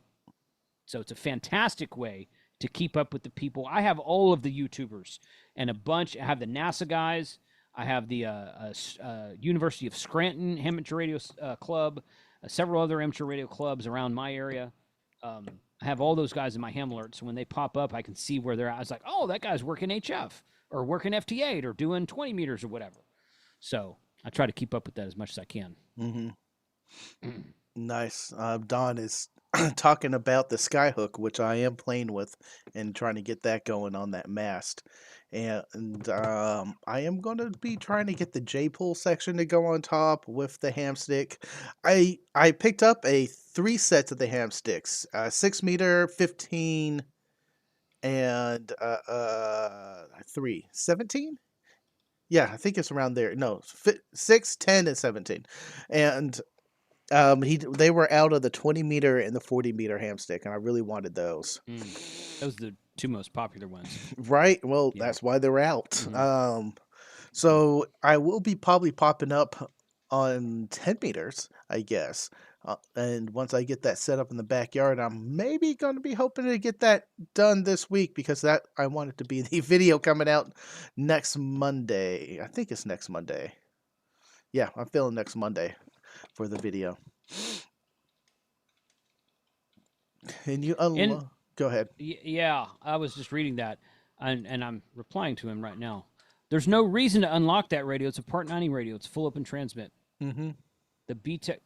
So it's a fantastic way to keep up with the people. I have all of the YouTubers and a bunch. I have the NASA guys. I have the University of Scranton Amateur Radio Club, several other amateur radio clubs around my area. I have all those guys in my ham alert, so when they pop up, I can see where they're at. I was like, oh, that guy's working HF or working FT8 or doing 20 meters or whatever. So I try to keep up with that as much as I can. Nice. Don is talking about the skyhook, which I am playing with and trying to get that going on that mast. And I am going to be trying to get the J-pull section to go on top with the ham stick. I picked up 3 sets of the ham sticks, 6 meter, 15, and 17. Yeah, I think it's around there. No, 6, 10, and 17. And they were out of the 20 meter and the 40 meter ham stick, and I really wanted those. Those are the 2 most popular ones. Right? Well, yeah. That's why they're out. So I will be probably popping up on 10 meters, I guess. And once I get that set up in the backyard, I'm maybe going to be hoping to get that done this week, because I want it to be the video coming out next Monday. I think it's next Monday. Yeah, I'm feeling next Monday for the video. And you go ahead. Yeah, I was just reading that, and I'm replying to him right now. There's no reason to unlock that radio. It's a Part 90 radio. It's full open transmit. The BTEC.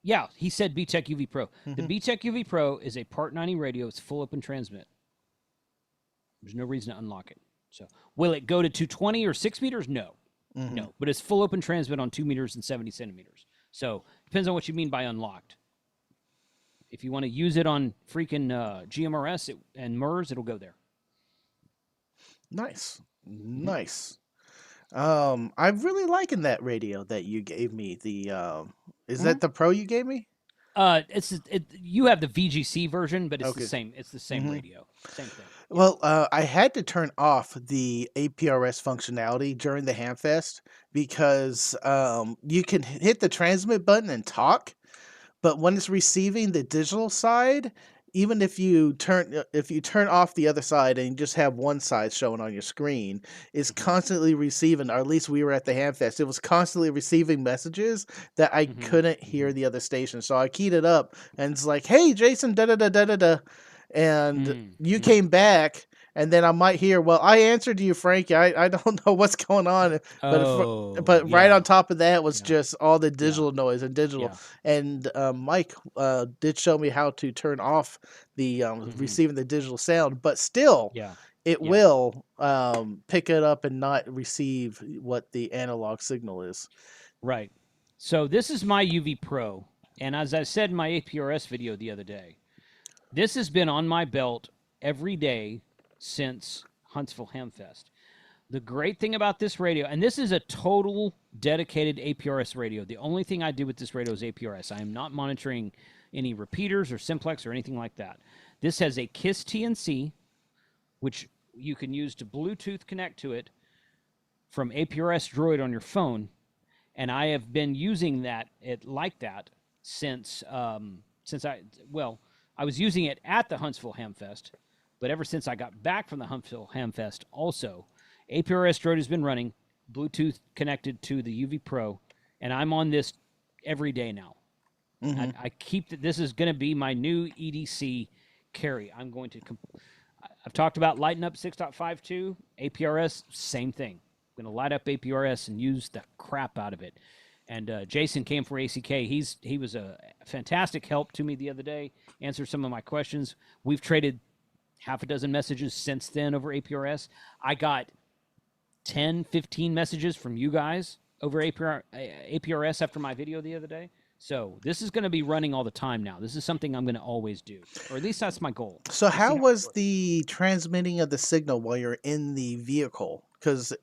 Yeah, he said BTEC UV Pro. The BTEC UV Pro is a Part 90 radio. It's full open transmit. There's no reason to unlock it. So, will it go to 220 or 6 meters? No. No, but it's full open transmit on 2 meters and 70 centimeters. So, depends on what you mean by unlocked. If you want to use it on freaking GMRS and MERS, it'll go there. Nice. Mhm. Nice. I'm really liking that radio that you gave me. Is Mhm. that the Pro you gave me? You have the VGC version, but it's the Okay. same. It's the same hmm radio, same thing. Yeah. Well, I had to turn off the APRS functionality during the Hamfest because you can hit the transmit button and talk, but when it's receiving the digital side, even if you turn off the other side and you just have one side showing on your screen, it's hmm constantly receiving, or at least we were at the Hamfest, it was constantly receiving messages that I hmm couldn't hear hmm the other station. So I keyed it up and it's like, "Hey Jason, da da da da da da." And you Mm-hmm. came back and then I might hear, "Well, I answered you, Frankie. I don't know what's going on." Oh, But right yeah, on top of that was yeah, just all the yeah, digital noise and digital. yeah. And Mike did show me how to turn off the hmm receiving the digital sound, but still, Yeah, it yeah. will pick it up and not receive what the analog signal is. Right. So this is my UV Pro, and as I said in my APRS video the other day, this has been on my belt every day since Huntsville Hamfest. The great thing about this radio, and this is a total dedicated APRS radio. The only thing I do with this radio is APRS. I am not monitoring any repeaters or simplex or anything like that. This has a KISS TNC, which you can use to Bluetooth connect to it from APRS Droid on your phone, and I have been using it like that since I was using it at the Huntsville Hamfest, but ever since I got back from the Huntsville Hamfest, also APRS Droid has been running Bluetooth connected to the UV Pro, and I'm on this every day now. hmm I keep that. This is going to be my new EDC carry. I've talked about lighting up 6.52 APRS. Same thing. I'm going to light up APRS and use the crap out of it. And Jason came for ACK. He was a fantastic help to me the other day. Answered some of my questions. We've traded half a dozen messages since then over APRS. I got 10, 15 messages from you guys over APRS after my video the other day. So this is going to be running all the time now. This is something I'm going to always do, or at least that's my goal. So We'll see how how it was works. the transmitting of the signal while you're in the vehicle? Because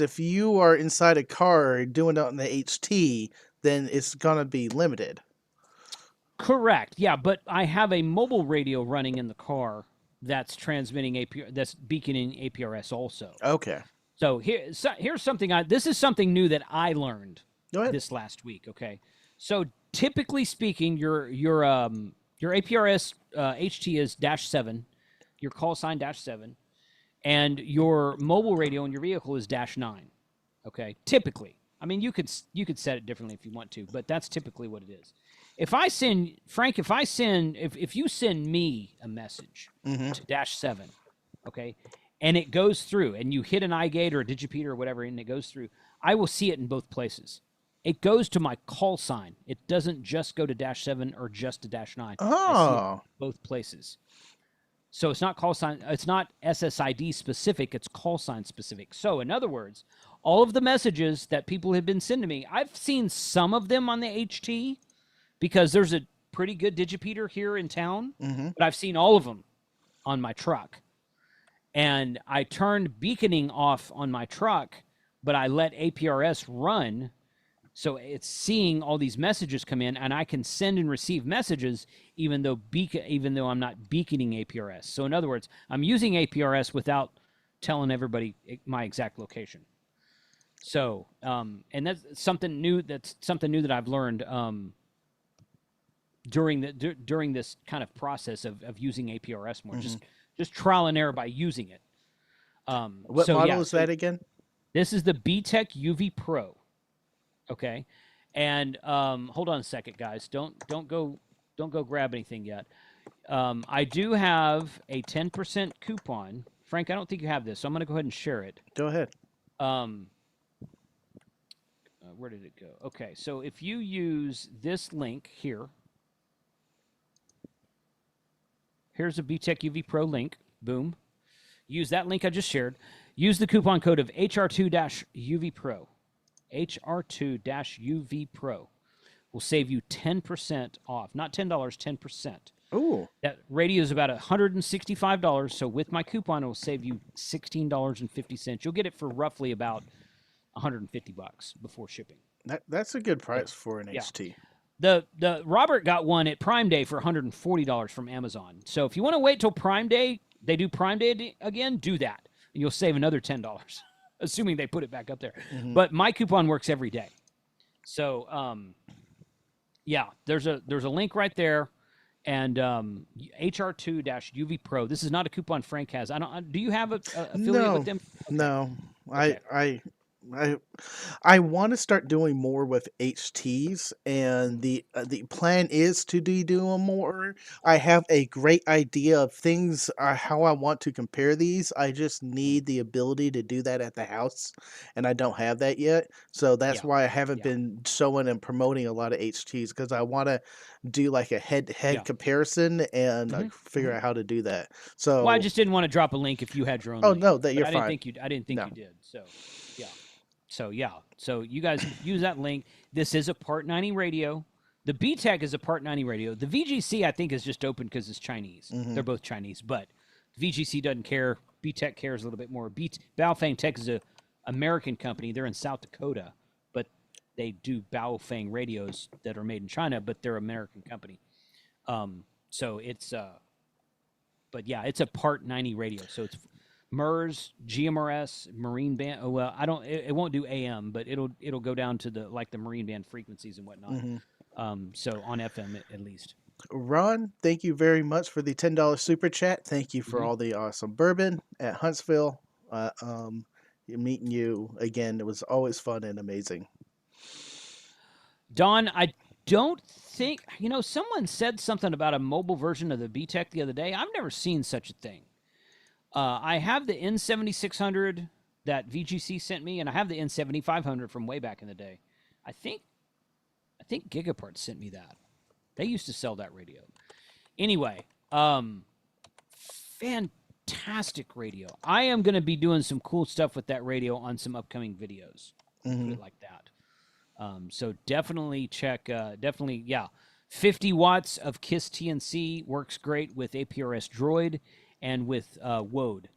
if you are inside a car doing it on the HT, then it's gonna be limited. Correct. Yeah, but I have a mobile radio running in the car that's transmitting that's beaconing APRS also. Okay, Here's something this is something new that I learned go ahead. this last week, okay? So typically speaking, your APRS HT is -7, your call sign -7, and your mobile radio in your vehicle is -9. Okay, typically. I mean, you could set it differently if you want to, but that's typically what it is. If I send Frank, if you send me a message hmm to -7, okay, and it goes through, and you hit an iGate or a Digipeater or whatever, and it goes through, I will see it in both places. It goes to my call sign. It doesn't just go to -7 or just to -9. I see it Oh, both places. So it's not call sign, it's not SSID specific, it's call sign specific. So in other words, all of the messages that people have been sending me, I've seen some of them on the HT because there's a pretty good Digipeater here in town, hmm but I've seen all of them on my truck. And I turned beaconing off on my truck, but I let APRS run, so it's seeing all these messages come in, and I can send and receive messages even though I'm not beaconing APRS. So in other words, I'm using APRS without telling everybody my exact location. So and that's something new. That's something new that I've learned during this kind of process of using APRS more. hmm Just trial and error by using it. What So model yeah, is so that again? this is the BTEC UV Pro. Okay, and hold on a second, guys. Don't go grab anything yet. I do have a 10% coupon. Frank, I don't think you have this, so I'm going to go ahead and share it. Go ahead. Um, where did it go? Okay, so if you use this link here, here's a BTEC UV Pro link. Boom. Use that link I just shared. Use the coupon code of HR2-UV Pro. HR2-UV Pro will save you 10% off. Not $10, 10%. Ooh, That radio is about $165. So with my coupon, it will save you $16.50. You'll get it for roughly about 150 bucks before shipping. that's a good So price for an yeah, HT. the Robert got one at Prime Day for $140 from Amazon. So if you want to wait till Prime Day, they do Prime Day again. Do that, and you'll save another $10, assuming they put it back up there. Hmm. But my coupon works every day. So yeah, there's a link right there, and HR2-UV Pro. This is not a coupon Frank has. I don't. Do you have a affiliate with No, them? Okay. no. I Okay. I I I want to start doing more with HTs, and the plan is to do doing more. I have a great idea of things how I want to compare these. I just need the ability to do that at the house, and I don't have that yet. So that's Yeah. why I haven't Yeah. been showing and promoting a lot of HTs because I want to do like a head-to-head Yeah. comparison and Hmm. figure Hmm. out how to do that. Well, I So, just didn't want to drop a link if you had your own oh link, no, that but you're fine. I didn't think No. you did. So, yeah. So yeah. So you guys use that link. This is a Part 90 radio. The B-Tech is a Part 90 radio. The VGC I think is just open because it's Chinese. Hmm. They're both Chinese, but VGC doesn't care. B-Tech cares a little bit more. Baofeng Tech is a American company. They're in South Dakota, but they do Baofeng radios that are made in China, but they're an American company. So it's but yeah, it's a Part 90 radio. So it's MERS, GMRS, Marine band. Oh well, I don't. It won't do AM, but it'll go down to the like the Marine band frequencies and whatnot. Hmm. So on FM at least. Ron, thank you very much for the $10 super chat. Thank you for Hmm. all the awesome bourbon at Huntsville. Meeting you again, it was always fun and amazing. Don, I don't think someone said something about a mobile version of the B-Tech the other day. I've never seen such a thing. I have the N7600 that VGC sent me, and I have the N7500 from way back in the day. I think Gigapart sent me that. They used to sell that radio. Anyway, fantastic radio. I am going to be doing some cool stuff with that radio on some upcoming videos. Put Hmm. it like that. So definitely check. Definitely, yeah. 50 watts of KISS TNC works great with APRS Droid and with WODE,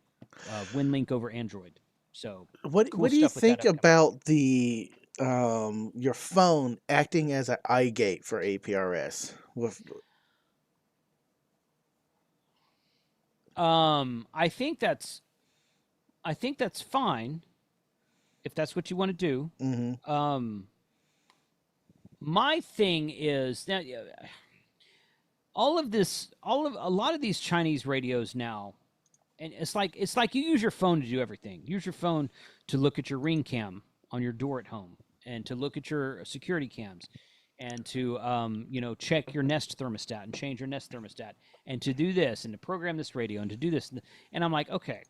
WinLink over Android. So cool What do you stuff with that think upcoming. about the your phone acting as an eye gate for APRS? With I think that's fine if that's what you want to do. hmm My thing is that a lot of these Chinese radios now, and it's like you use your phone to do everything. Use your phone to look at your Ring cam on your door at home, and to look at your security cams, and to check your Nest thermostat and change your Nest thermostat, and to do this and to program this radio and to do this. And I'm like, okay,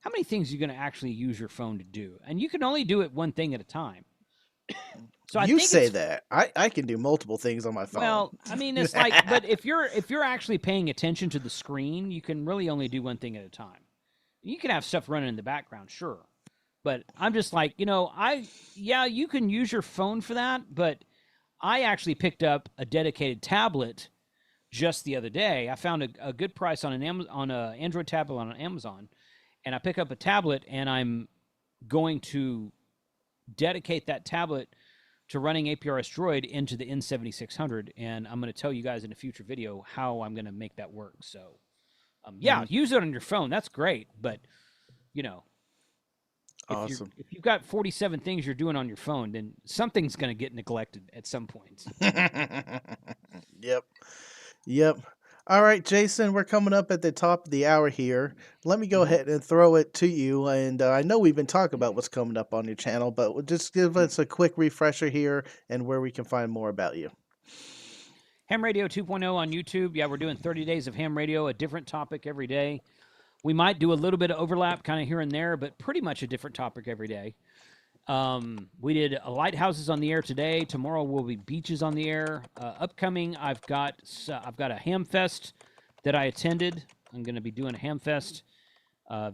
how many things are you going to actually use your phone to do? And you can only do it one thing at a time. So I You think say it's that. I can do multiple things on my phone. well, I mean, it's like, but if you're actually paying attention to the screen, you can really only do one thing at a time. You can have stuff running in the background, sure, but I'm just like, yeah, you can use your phone for that, but I actually picked up a dedicated tablet just the other day. I found a good price on on a Android tablet on Amazon, and I pick up a tablet, and I'm going to dedicate that tablet to running APRS Droid into the N7600, and I'm going to tell you guys in a future video how I'm going to make that work. So, yeah, Hmm. use it on your phone. That's great, but you know, Awesome. if you've got 47 things you're doing on your phone, then something's going to get neglected at some point. Yep. Yep. All right, Jason, we're coming up at the top of the hour here. Let me go Mhm. ahead and throw it to you. And I know we've been talking about what's coming up on your channel, but just give us a quick refresher here and where we can find more about you. Ham Radio 2.0 on YouTube. Yeah, we're doing 30 days of ham radio, a different topic every day. We might do a little bit of overlap kind of here and there, but pretty much a different topic every day. We did lighthouses on the air today. Tomorrow will be beaches on the air. Upcoming, I've got a ham fest that I attended. I'm going to be doing a ham fest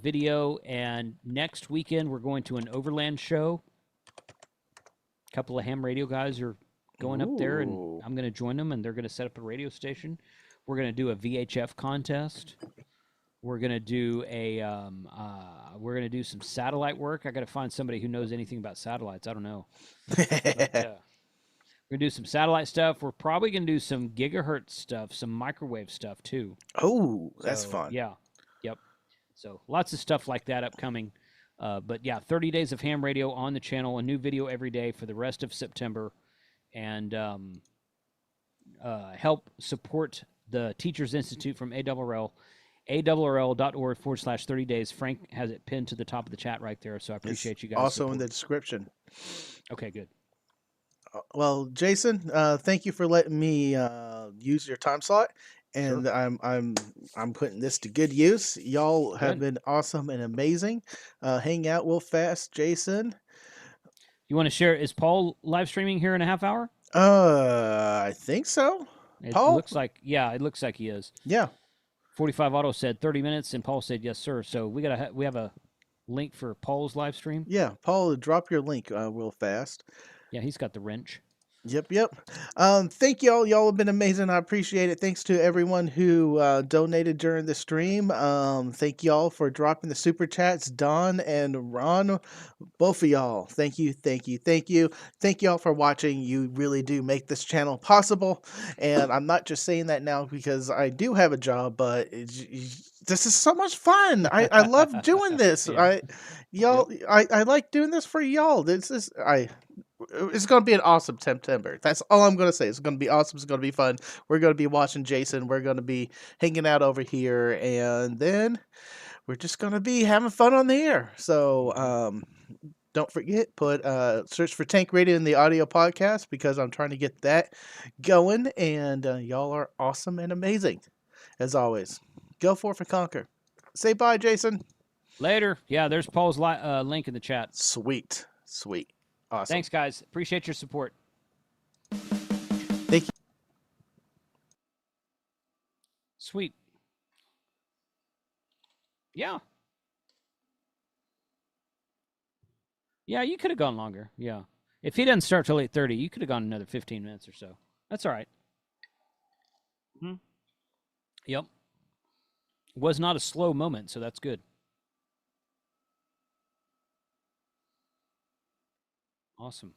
video, and next weekend we're going to an overland show. A couple of ham radio guys are going up there, and Ooh. I'm going to join them, and they're going to set up a radio station. We're going to do a VHF contest. We're going to do some satellite work. I got to find somebody who knows anything about satellites. I don't know. But we're going to do some satellite stuff. We're probably going to do some gigahertz stuff, some microwave stuff too. Oh, that's So, fun. yeah. Yep. So, lots of stuff like that upcoming. But yeah, 30 days of ham radio on the channel, a new video every day for the rest of September. And help support the Teachers Institute from ARRL, ARRL.org/30 days. Frank has it pinned to the top of the chat right there, so I It's appreciate you guys' also in support. the description. Okay, good. Well, Jason, thank you for letting me use your time slot, Sure. and I'm putting this to good use. Y'all have Good. been awesome and amazing. Hang out real fast, Jason. You want to share? Is Paul live streaming here in a half hour? I think so. It Paul? looks like, yeah, it looks like he is. Yeah. 45 Auto said 30 minutes, and Paul said yes, sir. So we have a link for Paul's live stream. Yeah, Paul, drop your link real fast. Yeah, he's got the wrench. Yep. Thank y'all. Y'all have been amazing. I appreciate it. Thanks to everyone who donated during the stream. Thank y'all for dropping the super chats, Don and Ron, both of y'all. Thank you. Thank y'all for watching. You really do make this channel possible. And I'm not just saying that now because I do have a job, but this is so much fun. I love doing this. Yeah. I like doing this for y'all. It's going to be an awesome September. That's all I'm going to say. It's going to be awesome. It's going to be fun. We're going to be watching Jason. We're going to be hanging out over here. And then we're just going to be having fun on the air. So don't forget, search for Tank Radio in the audio podcast because I'm trying to get that going. And y'all are awesome and amazing. As always, go forth and conquer. Say bye, Jason. Later. Yeah, there's Paul's link in the chat. Sweet. Awesome. Thanks, guys. Appreciate your support. Thank you. Sweet. Yeah. Yeah, you could have gone longer. Yeah. If he doesn't start till 8:30, you could have gone another 15 minutes or so. That's all right. Yep. Was not a slow moment, so that's good. Awesome.